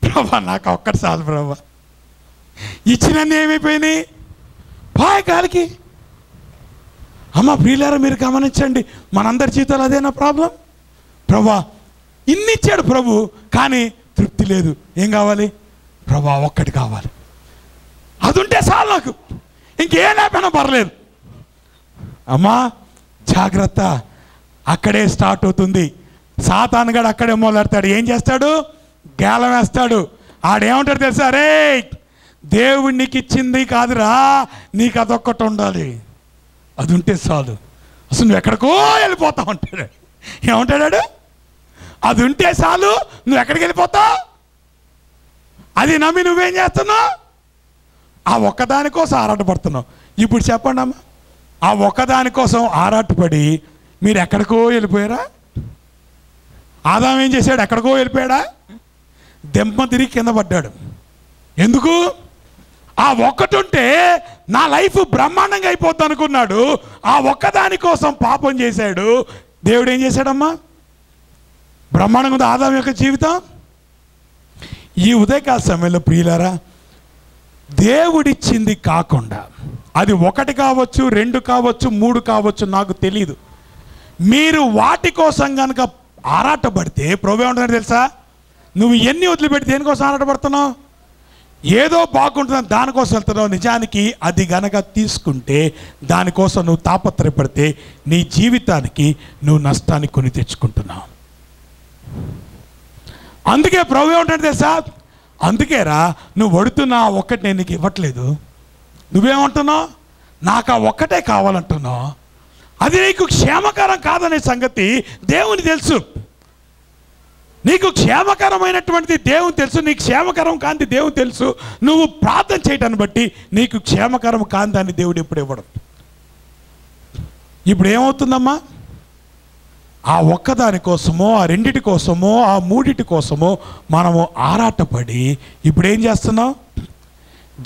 ప్రభా నాకు ఒక్కటి చాలు ప్రభా. ఇచ్చినన్ని ఏమైపోయినాయి? పాయ గాలికి. అమ్మ ప్రియులారా మీరు గమనించండి, మనందరి జీవితాలు అదేనా ప్రాబ్లం? ప్రభా ఇన్ని ఇచ్చాడు ప్రభు, కానీ తృప్తి లేదు. ఏం కావాలి? ప్రభా ఒక్కటి కావాలి, అది ఉంటే చాలు నాకు, ఇంకేం లేకపోయినా పర్లేదు. అమ్మా జాగ్రత్త, అక్కడే స్టార్ట్ అవుతుంది. సాతాను గడు అక్కడే మొదలెడతాడు. ఏం చేస్తాడు? గేలం వేస్తాడు. ఆడేమంటాడు తెలుసా? రే దేవుడు నీకు ఇచ్చింది కాదురా, నీకు అదొక్కటి ఉండాలి, అది ఉంటే చాలు, అసలు నువ్వు ఎక్కడికో వెళ్ళిపోతావు అంటాడు. ఏమంటాడు? అది ఉంటే చాలు నువ్వు ఎక్కడికి వెళ్ళిపోతావు. అది నమ్మి నువ్వేం చేస్తున్నావు? ఆ ఒక్కదానికోసం ఆరాటపడుతున్నావు. ఇప్పుడు చెప్పండి అమ్మా, ఆ ఒక్కదానికోసం ఆరాటపడి మీరు ఎక్కడికో వెళ్ళిపోయారా? ఆదాం ఏం చేశాడు? ఎక్కడికో వెళ్ళిపోయాడా? దెమ్మ తిరిగి కింద పడ్డాడు. ఎందుకు? ఆ ఒక్కటి ఉంటే నా లైఫ్ బ్రహ్మాండంగా అయిపోద్ది అనుకున్నాడు. ఆ ఒక్కదాని కోసం పాపం చేశాడు. దేవుడు ఏం చేశాడమ్మా? బ్రహ్మాండంగా ఉంది ఆదాం యొక్క జీవితం. ఈ ఉదయకాల సమయంలో ప్రియులారా, దేవుడిచ్చింది కాకుండా అది ఒకటి కావచ్చు, 2 కావచ్చు, 3 కావచ్చు, నాకు తెలియదు. మీరు వాటి కోసం కనుక ఆరాటపడితే ప్రభు ఏమంటున్నాడు తెలుసా? నువ్వు ఎన్ని వదిలిపెట్టి దేనికోసం ఆరాటపడుతున్నావు? ఏదో బాగుంటుందని దానికోసం వెళ్తున్నావు. నిజానికి అది గనక తీసుకుంటే, దానికోసం నువ్వు తాపత్రయపడితే నీ జీవితానికి నువ్వు నష్టాన్ని కొని తెచ్చుకుంటున్నావు. అందుకే ప్రభు ఏమంటాడు తెలుసా? అందుకేరా నువ్వు వడుతున్నా ఒక్కటి నేను నీకు ఇవ్వట్లేదు. నువ్వేమంటున్నావు? నాకు ఆ ఒక్కటే కావాలంటున్నావు. అది నీకు క్షేమకరం కాదనే సంగతి దేవుని తెలుసు. నీకు క్షేమకరమైనటువంటిది దేవుని తెలుసు, నీకు క్షేమకరం కాంతి దేవుని తెలుసు. నువ్వు ప్రార్థన చేయటాన్ని బట్టి నీకు క్షేమకరం కాంతాన్ని దేవుడు ఎప్పుడు ఇవ్వడం. ఇప్పుడు ఏమవుతుందమ్మా? ఆ ఒక్కదాని కోసమో, ఆ 2 కోసమో, ఆ 3 కోసమో మనము ఆరాటపడి ఇప్పుడు ఏం చేస్తున్నాం?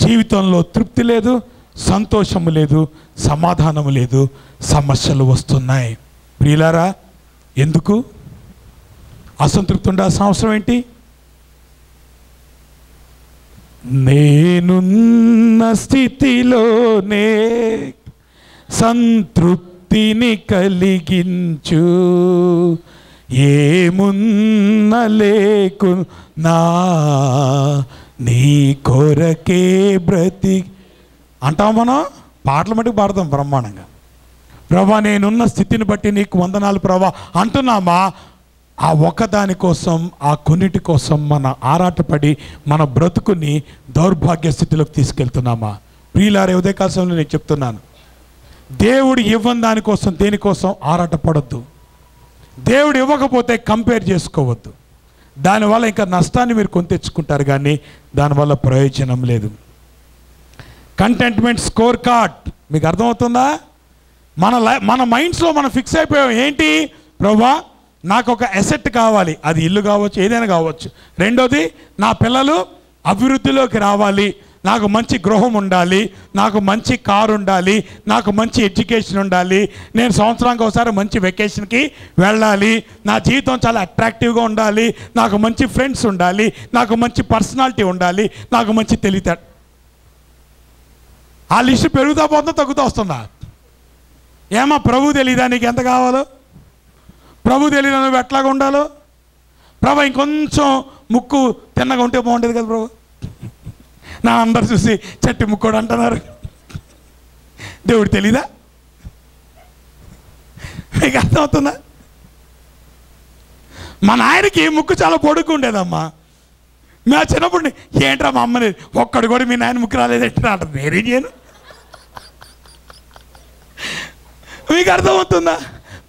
జీవితంలో తృప్తి లేదు, సంతోషము లేదు, సమాధానము లేదు, సమస్యలు వస్తున్నాయి. ప్రియులారా, ఎందుకు అసంతృప్తి ఉండాల్సిన అవసరం ఏంటి? నేనున్న స్థితిలోనే సంతృప్తిని కలిగించు, ఏమున్న లేకున్నా నీ కొరకే బ్రతి అంటాం. మనం పాటలు మటుకు పాడతాం బ్రహ్మాండంగా. ప్రభా నేనున్న స్థితిని బట్టి నీకు వందనాలు ప్రభా అంటున్నామా? ఆ ఒక్కదాని కోసం, ఆ కొన్నిటి కోసం మన ఆరాటపడి మన బ్రతుకుని దౌర్భాగ్య స్థితిలోకి తీసుకెళ్తున్నామా? ప్రియులారే ఉదయకాల సమయంలో నేను చెప్తున్నాను, దేవుడు ఇవ్వని దానికోసం దేనికోసం ఆరాటపడొద్దు. దేవుడు ఇవ్వకపోతే కంపేర్ చేసుకోవద్దు. దానివల్ల ఇంకా నష్టాన్ని మీరు కొని తెచ్చుకుంటారు, కానీ దానివల్ల ప్రయోజనం లేదు. కంటెంట్మెంట్ స్కోర్ కార్డ్ మీకు అర్థమవుతుందా? మన మైండ్స్లో మనం ఫిక్స్ అయిపోయాం. ఏంటి? ప్రభా నాకు ఒక అసెట్ కావాలి, అది ఇల్లు కావచ్చు, ఏదైనా కావచ్చు. రెండోది నా పిల్లలు అభివృద్ధిలోకి రావాలి, నాకు మంచి గృహం ఉండాలి, నాకు మంచి కారు ఉండాలి, నాకు మంచి ఎడ్యుకేషన్ ఉండాలి, నేను సంవత్సరానికి ఒకసారి మంచి వెకేషన్కి వెళ్ళాలి, నా జీవితం చాలా అట్రాక్టివ్గా ఉండాలి, నాకు మంచి ఫ్రెండ్స్ ఉండాలి, నాకు మంచి పర్సనాలిటీ ఉండాలి, నాకు మంచి తెలివితేట. ఆ లిస్టు పెరుగుతా పోతుందా, తగ్గుతూ వస్తుందా? ఏమా ప్రభు తెలీదా నీకు ఎంత కావాలో? ప్రభు తెలియదు నువ్వు ఎట్లాగా ఉండాలో. ప్రభు ఇంకొంచెం ముక్కు తిన్నగా ఉంటే బాగుంటుంది కదా ప్రభు. నా అందరు చూసి చెట్టి ముక్కోడు అంటున్నారు. దేవుడు తెలీదా? మీకు అర్థమవుతుందా? మా నాయనకి ముక్కు చాలా పొడుగు ఉండేదమ్మా. మా చిన్నప్పుడు ఏంట్రా మా అమ్మని ఒక్కడు కూడా మీ నాయన ముక్కు రాలేదంటే అంటారు. నేనేం చేయను. మీకు అర్థమవుతుందా?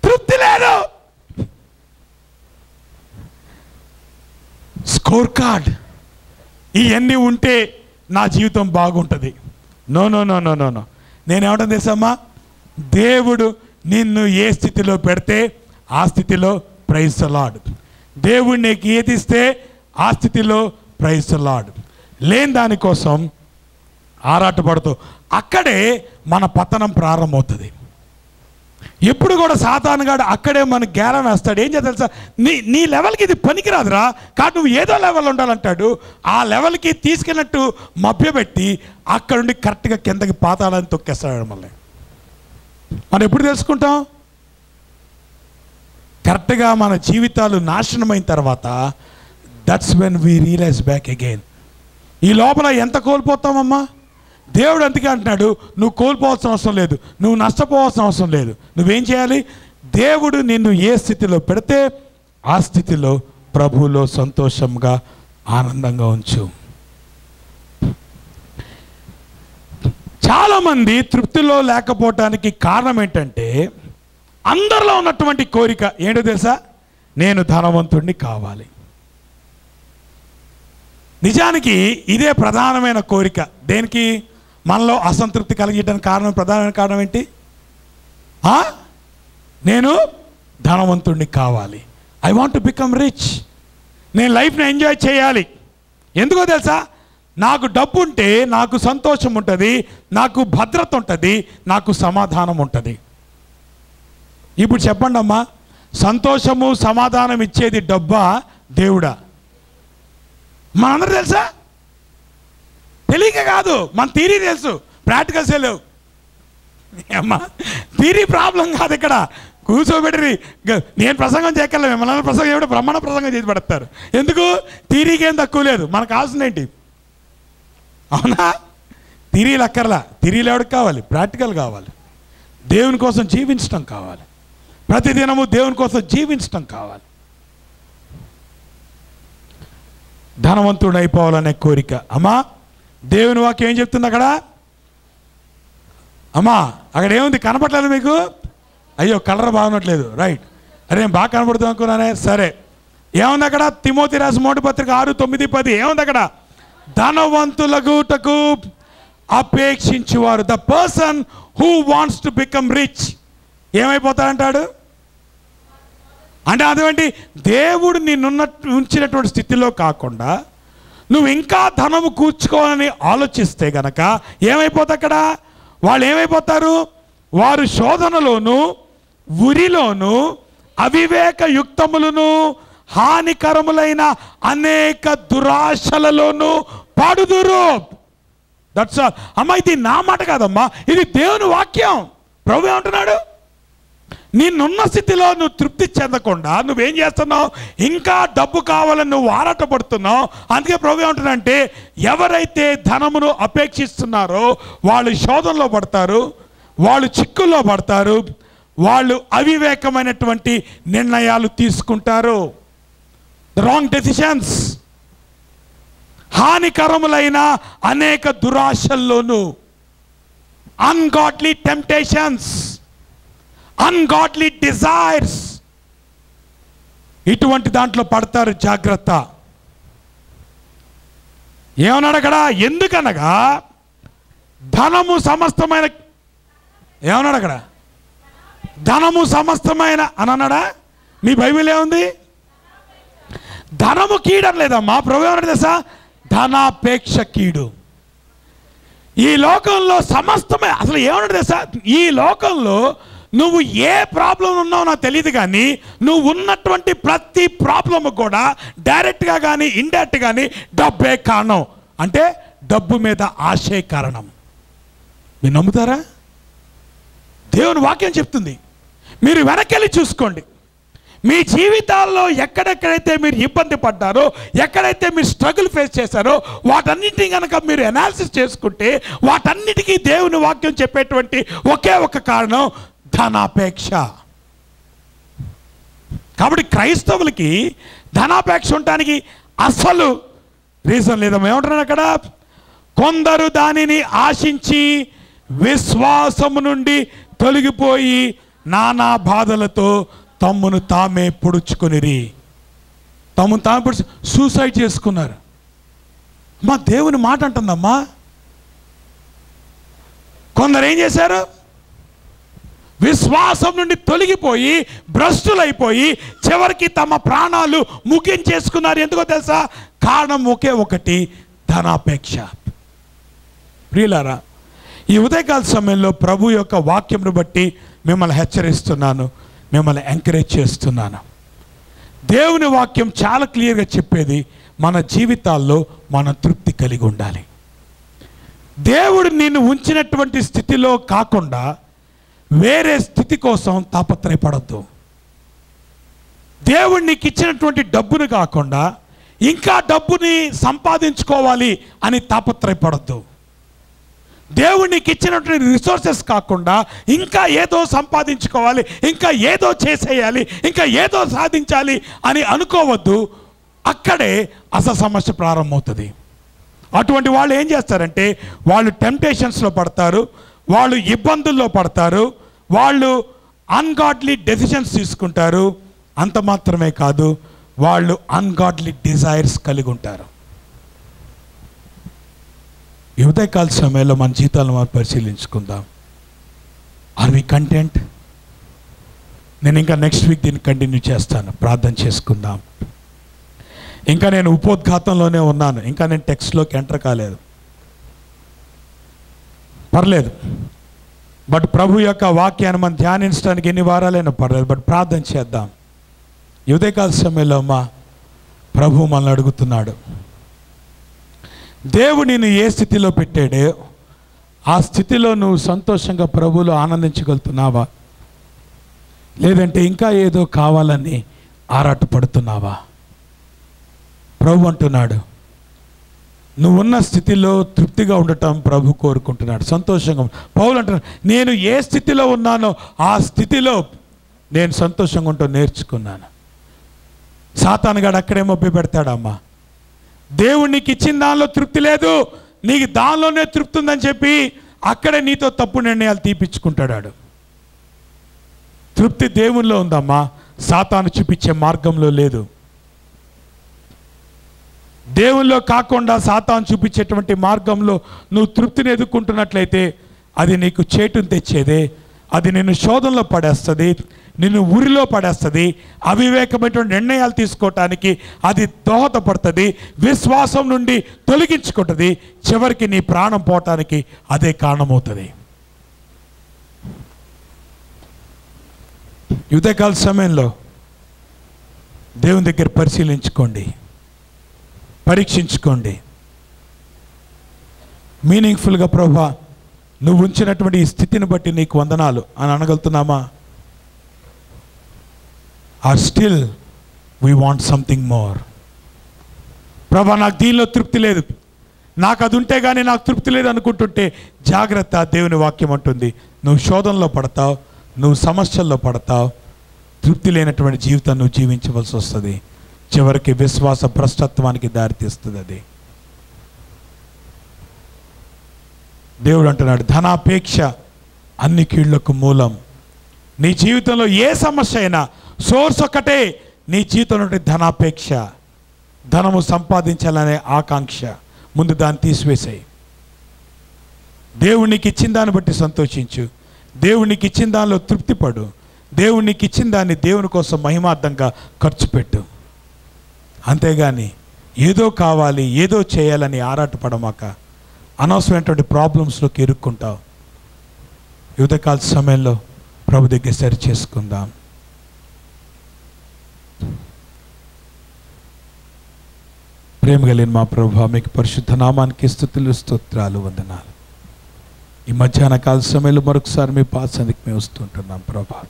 తృప్తి లేదు. స్కోర్ కార్డ్ ఇవన్నీ ఉంటే నా జీవితం బాగుంటుంది. No no no no no no. నేనేమంటాను తెలుసమ్మా, దేవుడు నిన్ను ఏ స్థితిలో పెడితే ఆ స్థితిలో ప్రైజ్ ది లార్డ్. దేవుడు నీకు ఏది ఇస్తే ఆ స్థితిలో ప్రైజ్ ది లార్డ్. లేని దానికోసం ఆరాటపడుతూ అక్కడే మన పతనం ప్రారంభమవుతుంది. ఎప్పుడు కూడా సాతానుగాడు అక్కడే మనకు గేలం వేస్తాడు. ఏం చేస్తా తెలుసా, నీ లెవెల్కి ఇది పనికిరాదురా, కానీ నువ్వు ఏదో లెవెల్ ఉండాలంటాడు. ఆ లెవెల్కి తీసుకెళ్ళినట్టు మభ్యపెట్టి అక్కడ నుండి కరెక్ట్గా కిందకి పాతాలని తొక్కేస్తాడు మళ్ళీ. మనం ఎప్పుడు తెలుసుకుంటాం? కరెక్ట్గా మన జీవితాలు నాశనమైన తర్వాత that's when we realise back again. ఈ లోపల ఎంత కోల్పోతామమ్మా. దేవుడు అందుకే అంటున్నాడు, నువ్వు కోల్పోవాల్సిన అవసరం లేదు, నువ్వు నష్టపోవాల్సిన అవసరం లేదు. నువ్వేం చేయాలి? దేవుడు నిన్ను ఏ స్థితిలో పెడితే ఆ స్థితిలో ప్రభువులో సంతోషంగా ఆనందంగా ఉంచు. చాలామంది తృప్తిలో లేకపోవటానికి కారణం ఏంటంటే అందరిలో ఉన్నటువంటి కోరిక ఏంటో తెలుసా? నేను ధనవంతుడిని కావాలి. నిజానికి ఇదే ప్రధానమైన కోరిక. దేనికి? మనలో అసంతృప్తి కలిగించడానికి కారణం, ప్రధానమైన కారణం ఏంటి? నేను ధనవంతుడిని కావాలి. I want to become rich. నేను లైఫ్ని ఎంజాయ్ చేయాలి. ఎందుకో తెలుసా? నాకు డబ్బు ఉంటే నాకు సంతోషం ఉంటుంది, నాకు భద్రత ఉంటుంది, నాకు సమాధానం ఉంటుంది. ఇప్పుడు చెప్పండి అమ్మా, సంతోషము సమాధానం ఇచ్చేది డబ్బా దేవుడా? మనందరూ తెలుసా? తెలియక కాదు, మన థియరీ తెలుసు, ప్రాక్టికల్సే లేవు. అమ్మా థియరీ ప్రాబ్లం కాదు ఇక్కడ. కూర్చోబెట్టి నేను ప్రసంగం చేయగలను, మిమ్మల్ని ప్రసంగం ఏమిటో బ్రహ్మాండ ప్రసంగం చేసి పెడతారు. ఎందుకు? థియరీకి ఏం తక్కువ లేదు. మనకు కావాల్సింది ఏంటి? అవునా? థియరీలు అక్కర్లా. థియరీలు ఎవరికి కావాలి? ప్రాక్టికల్ కావాలి. దేవుని కోసం జీవించడం కావాలి. ప్రతిదినము దేవుని కోసం జీవించడం కావాలి. ధనవంతుడు అయిపోవాలనే కోరిక. అమ్మా దేవుని వాక్యం ఏం చెప్తుంది అక్కడ? అమ్మా అక్కడ ఏముంది? కనపడలేదు మీకు? అయ్యో కలర్ బాగున్నట్లేదు. రైట్, అరే నేను బాగా కనపడుతుంది అనుకున్నానే. సరే, ఏముంది అక్కడ? తిమోతి రాసిన మొదటి పత్రిక 6, 9, 10 ఏముంది అక్కడ? ధనవంతులగుటకు అపేక్షించువారు, the person who wants to become rich ఏమైపోతాడంటాడు? అంటే అదేంటి? దేవుడు ఉంచినటువంటి స్థితిలో కాకుండా నువ్వు ఇంకా ధనము కూర్చుకోవాలని ఆలోచిస్తే గనక ఏమైపోతా అక్కడ? వాళ్ళు ఏమైపోతారు? వారు శోధనలోను, ఉరిలోను, అవివేక యుక్తములను, హానికరములైన అనేక దురాశలలోను పడుదురు. That's all. అమ్మా ఇది నా మాట కాదమ్మా, ఇది దేవుని వాక్యం. ప్రభు ఏమంటున్నాడు? నిన్నున్న స్థితిలో నువ్వు తృప్తి చెందకుండా నువ్వేం చేస్తున్నావు? ఇంకా డబ్బు కావాలని నువ్వు ఆరాటపడుతున్నావు. అందుకే ప్రభు ఏమంటున్నాడంటే, ఎవరైతే ధనమును అపేక్షిస్తున్నారో వాళ్ళు శోధనలో పడతారు, వాళ్ళు చిక్కుల్లో పడతారు, వాళ్ళు అవివేకమైనటువంటి నిర్ణయాలు తీసుకుంటారు. Wrong decisions. హానికరములైన అనేక దురాశల్లోనూ, అన్గాడ్లీ టెంప్టేషన్స్, అన్గాడ్లీ డిజైర్స్, ఇటువంటి దాంట్లో పడతారు. జాగ్రత్త. ఏమన్నాడు అక్కడ? ఎందుకనగా ధనము సమస్తమైన, ఏమన్నాడు అక్కడ? ధనము సమస్తమైన అని అన్నాడా? మీ బైబిల్ ఏముంది? ధనము కీడని లేదమ్మా. ప్రభు ఏమన్నాడు తెలుసా? ధనాపేక్ష కీడు. ఈ లోకంలో సమస్తమే. అసలు ఏమన్నాడు తెలుసా? ఈ లోకంలో నువ్వు ఏ ప్రాబ్లం ఉన్నావో నాకు తెలియదు, కానీ నువ్వు ఉన్నటువంటి ప్రతి ప్రాబ్లమ్ కూడా డైరెక్ట్గా కానీ ఇండైరెక్ట్ కానీ డబ్బే కారణం. అంటే డబ్బు మీద ఆశే కారణం. మీరు నమ్ముతారా? దేవుని వాక్యం చెప్తుంది. మీరు వెనకెళ్ళి చూసుకోండి. మీ జీవితాల్లో ఎక్కడెక్కడైతే మీరు ఇబ్బంది పడ్డారో, ఎక్కడైతే మీరు స్ట్రగుల్ ఫేస్ చేశారో, వాటన్నిటిని కనుక మీరు అనాలిసిస్ చేసుకుంటే వాటన్నిటికీ దేవుని వాక్యం చెప్పేటువంటి ఒకే ఒక కారణం ధనాపేక్ష. కాబట్టి క్రైస్తవులకి ధనాపేక్ష ఉండటానికి అసలు రీజన్ లేదమ్మా. ఏమంటున్నాడు అక్కడ? కొందరు దానిని ఆశించి విశ్వాసము నుండి తొలగిపోయి నానా బాధలతో తమ్మును తామే పొడుచుకొనిరి. తమ్మును తామే పొడుచు సూసైడ్ చేసుకున్నారు. అమ్మా దేవుని మాట అంటుందమ్మా. కొందరు ఏం చేశారు? విశ్వాసం నుండి తొలగిపోయి భ్రష్టులైపోయి చివరికి తమ ప్రాణాలు ముగించేసుకున్నారు. ఎందుకో తెలుసా? కారణం ఒకే ఒకటి, ధనాపేక్ష. ప్రియులారా, ఈ ఉదయకాల సమయంలో ప్రభు యొక్క వాక్యంను బట్టి మిమ్మల్ని హెచ్చరిస్తున్నాను, మిమ్మల్ని ఎంకరేజ్ చేస్తున్నాను. దేవుని వాక్యం చాలా క్లియర్గా చెప్పేది, మన జీవితాల్లో మనం తృప్తి కలిగి ఉండాలి. దేవుడు నిన్ను ఉంచినటువంటి స్థితిలో కాకుండా వేరే స్థితి కోసం తాపత్రయపడద్దు. దేవుడు నీకు ఇచ్చినటువంటి డబ్బును కాకుండా ఇంకా డబ్బుని సంపాదించుకోవాలి అని తాపత్రయపడద్దు. దేవుడు నీకు ఇచ్చినటువంటి రిసోర్సెస్ కాకుండా ఇంకా ఏదో సంపాదించుకోవాలి, ఇంకా ఏదో చేసేయాలి, ఇంకా ఏదో సాధించాలి అని అనుకోవద్దు. అక్కడే అసలు సమస్య ప్రారంభమవుతుంది. అటువంటి వాళ్ళు ఏం చేస్తారంటే వాళ్ళు టెంప్టేషన్స్లో పడతారు, వాళ్ళు ఇబ్బందుల్లో పడతారు, వాళ్ళు అన్గాడ్లీ డెసిషన్స్ తీసుకుంటారు. అంత మాత్రమే కాదు, వాళ్ళు అన్గాడ్లీ డిజైర్స్ కలిగి ఉంటారు. ఈ ఉదయకాల సమయంలో మన జీవితాలను మనం పరిశీలించుకుందాం. Are we content? నేను ఇంకా నెక్స్ట్ వీక్ దీన్ని కంటిన్యూ చేస్తాను. ప్రార్థన చేసుకుందాం. ఇంకా నేను ఉపోద్ఘాతంలోనే ఉన్నాను, ఇంకా నేను టెక్స్ట్లోకి ఎంటర్ కాలేదు. పర్లేదు, బట్ ప్రభు యొక్క వాక్యాన్ని మనం ధ్యానించడానికి ఎన్ని వారాలైనా పర్లేదు, బట్ ప్రార్థన చేద్దాం. ఈ ఉదయకాల సమయంలో మా ప్రభు మనల్ని అడుగుతున్నాడు, దేవుడు నిన్ను ఏ స్థితిలో పెట్టాడో ఆ స్థితిలో నువ్వు సంతోషంగా ప్రభువులో ఆనందించగలుగుతున్నావా, లేదంటే ఇంకా ఏదో కావాలని ఆరాటపడుతున్నావా? ప్రభు అంటున్నాడు, నువ్వున్న స్థితిలో తృప్తిగా ఉండటం ప్రభు కోరుకుంటున్నాడు, సంతోషంగా. పౌలు అంటున్నాడు, నేను ఏ స్థితిలో ఉన్నానో ఆ స్థితిలో నేను సంతోషంగా ఉంటా నేర్చుకున్నాను. సాతానుగాడు అక్కడే మభ్య పెడతాడమ్మా. దేవుడు నీకు ఇచ్చిన దానిలో తృప్తి లేదు, నీకు దానిలోనే తృప్తి ఉందని చెప్పి అక్కడే నీతో తప్పు నిర్ణయాలు తీపించుకుంటాడు. తృప్తి దేవునిలో ఉందమ్మా, సాతాను చూపించే మార్గంలో లేదు. దేవుల్లో కాకుండా సాతాను చూపించేటువంటి మార్గంలో నువ్వు తృప్తిని ఎదుర్కొంటున్నట్లయితే అది నీకు చేటును తెచ్చేదే, అది నిన్ను శోధనలో పడేస్తుంది, నిన్ను ఊరిలో పడేస్తుంది, అవివేకమైనటువంటి నిర్ణయాలు తీసుకోవటానికి అది దోహదపడుతుంది, విశ్వాసం నుండి తొలగించుకుంటుంది, చివరికి నీ ప్రాణం పోవటానికి అదే కారణమవుతుంది. ఉదయకాల సమయంలో దేవుని దగ్గర పరిశీలించుకోండి, పరీక్షించుకోండి. మీనింగ్ఫుల్గా ప్రభువా నువ్వు ఉంచినటువంటి ఈ స్థితిని బట్టి నీకు వందనాలు అని అనగలుగుతున్నామా? Are still we want something more? ప్రభా నాకు దీనిలో తృప్తి లేదు, నాకు అది ఉంటే కానీ నాకు తృప్తి లేదు అనుకుంటుంటే జాగ్రత్త. దేవుని వాక్యం అంటుంది, నువ్వు శోధనలో పడతావు, నువ్వు సమస్యల్లో పడతావు, తృప్తి లేనటువంటి జీవితాన్ని నువ్వు జీవించవలసి వస్తుంది, చివరికి విశ్వాస భ్రష్టత్వానికి దారితీస్తుంది. అది దేవుడు అంటున్నాడు, ధనాపేక్ష అన్ని కీళ్లకు మూలం. నీ జీవితంలో ఏ సమస్య అయినా సోర్స్ ఒక్కటే, నీ జీవితంలో ధనాపేక్ష, ధనము సంపాదించాలనే ఆకాంక్ష. ముందు దాన్ని తీసివేసాయి. దేవుడు నీకు ఇచ్చిన దాన్ని బట్టి సంతోషించు, దేవుడు నీకు ఇచ్చిన దానిలో తృప్తిపడు, దేవుడు నీకు ఇచ్చిన దాన్ని దేవుని కోసం మహిమార్థంగా ఖర్చు పెట్టు. అంతేగాని ఏదో కావాలి ఏదో చేయాలని ఆరాటపడమాక అనవసరమైనటువంటి ప్రాబ్లమ్స్లోకి ఇరుక్కుంటావు. యువతకాల సమయంలో ప్రభు దగ్గర సరి చేసుకుందాం. ప్రేమ కలిగిన మా ప్రభు, మీకు పరిశుద్ధ నామానికి స్తుతులు స్తోత్రాలు వందనాలు. ఈ మధ్యాహ్న కాల సమయంలో మరొకసారి మీ పాసందికి మేము వస్తుంటున్నాం ప్రభా.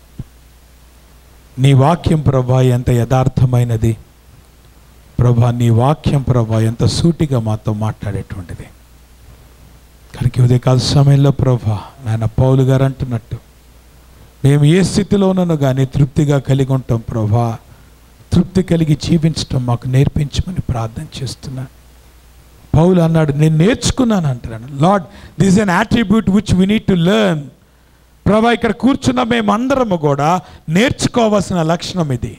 నీ వాక్యం ప్రభా ఎంత యథార్థమైనది ప్రభా, నీ వాక్యం ప్రభా ఎంత సూటిగా మాతో మాట్లాడేటువంటిది. కనుక ఉదయకాల సమయంలో ప్రభా, నాయన పౌలు గారు అంటున్నట్టు మేము ఏ స్థితిలోనూ కానీ తృప్తిగా కలిగి ఉంటాం ప్రభా. తృప్తి కలిగి జీవించటం మాకు నేర్పించమని ప్రార్థన చేస్తున్నాను. పౌలు అన్నాడు, నేను నేర్చుకున్నాను అంటున్నాను. Lord, this is an attribute which we need to learn. ప్రభా, ఇక్కడ కూర్చున్న మేమందరము కూడా నేర్చుకోవాల్సిన లక్షణం ఇది.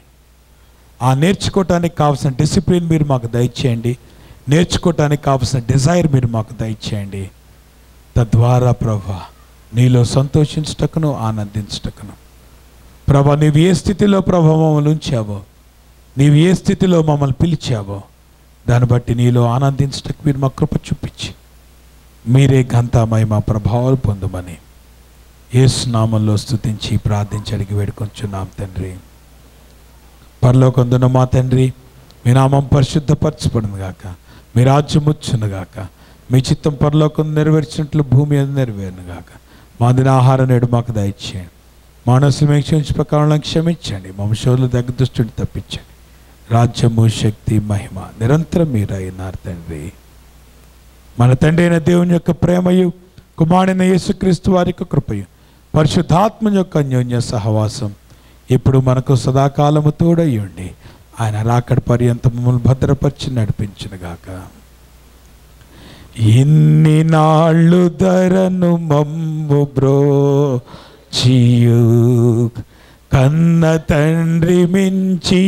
ఆ నేర్చుకోవటానికి కావాల్సిన డిసిప్లిన్ మీరు మాకు దయచేయండి. నేర్చుకోవటానికి కావాల్సిన డిజైర్ మీరు మాకు దయచేయండి. తద్వారా ప్రభా నీలో సంతోషించటకును ఆనందించటకును ప్రభా, నీవు ఏ స్థితిలో ప్రభా మమ్మల్ని ఉంచావో, నీవు ఏ స్థితిలో మమ్మల్ని పిలిచావో దాన్ని బట్టి నీలో ఆనందించటకు మీరు మా కృప చూపించి మీరే ఘనత మహిమ ప్రభావాలు పొందమని యేసు నామములో స్తుతించి ప్రార్థించి అడిగి వేడుకొంచున్నాం తండ్రి. పరలోకమందున్న మా తండ్రి, మీ నామం పరిశుద్ధపరచబడును గాక, మీ రాజ్యం వచ్చును గాక, మీ చిత్తం పరలోకం నెరవేర్చినట్లు భూమి మీద నెరవేరును గాక. మా దిన ఆహారం నేడు మాకు దయచేయండి. మానసులు మేము క్షమించే ప్రకారం క్షమించండి. మా శోధుల దగ్గర దుష్టుని తప్పించండి. రాజ్యము, శక్తి, మహిమ నిరంతరం మీరైనారు తండ్రి. మన తండ్రి అయిన దేవుని యొక్క ప్రేమయు, కుమారుడైన యేసుక్రీస్తు వారి యొక్క కృపయు, పరిశుద్ధాత్మ యొక్క అన్యోన్య సహవాసం ఇప్పుడు మనకు సదాకాలము తోడయ్యుండి ఆయన రాకడ పర్యంతం మమ్మల్ని భద్రపరిచి నడిపించునుగాక. ఇన్ని నాళ్ళు ధరను మమ్ము బ్రోచియు కన్న తండ్రి మించి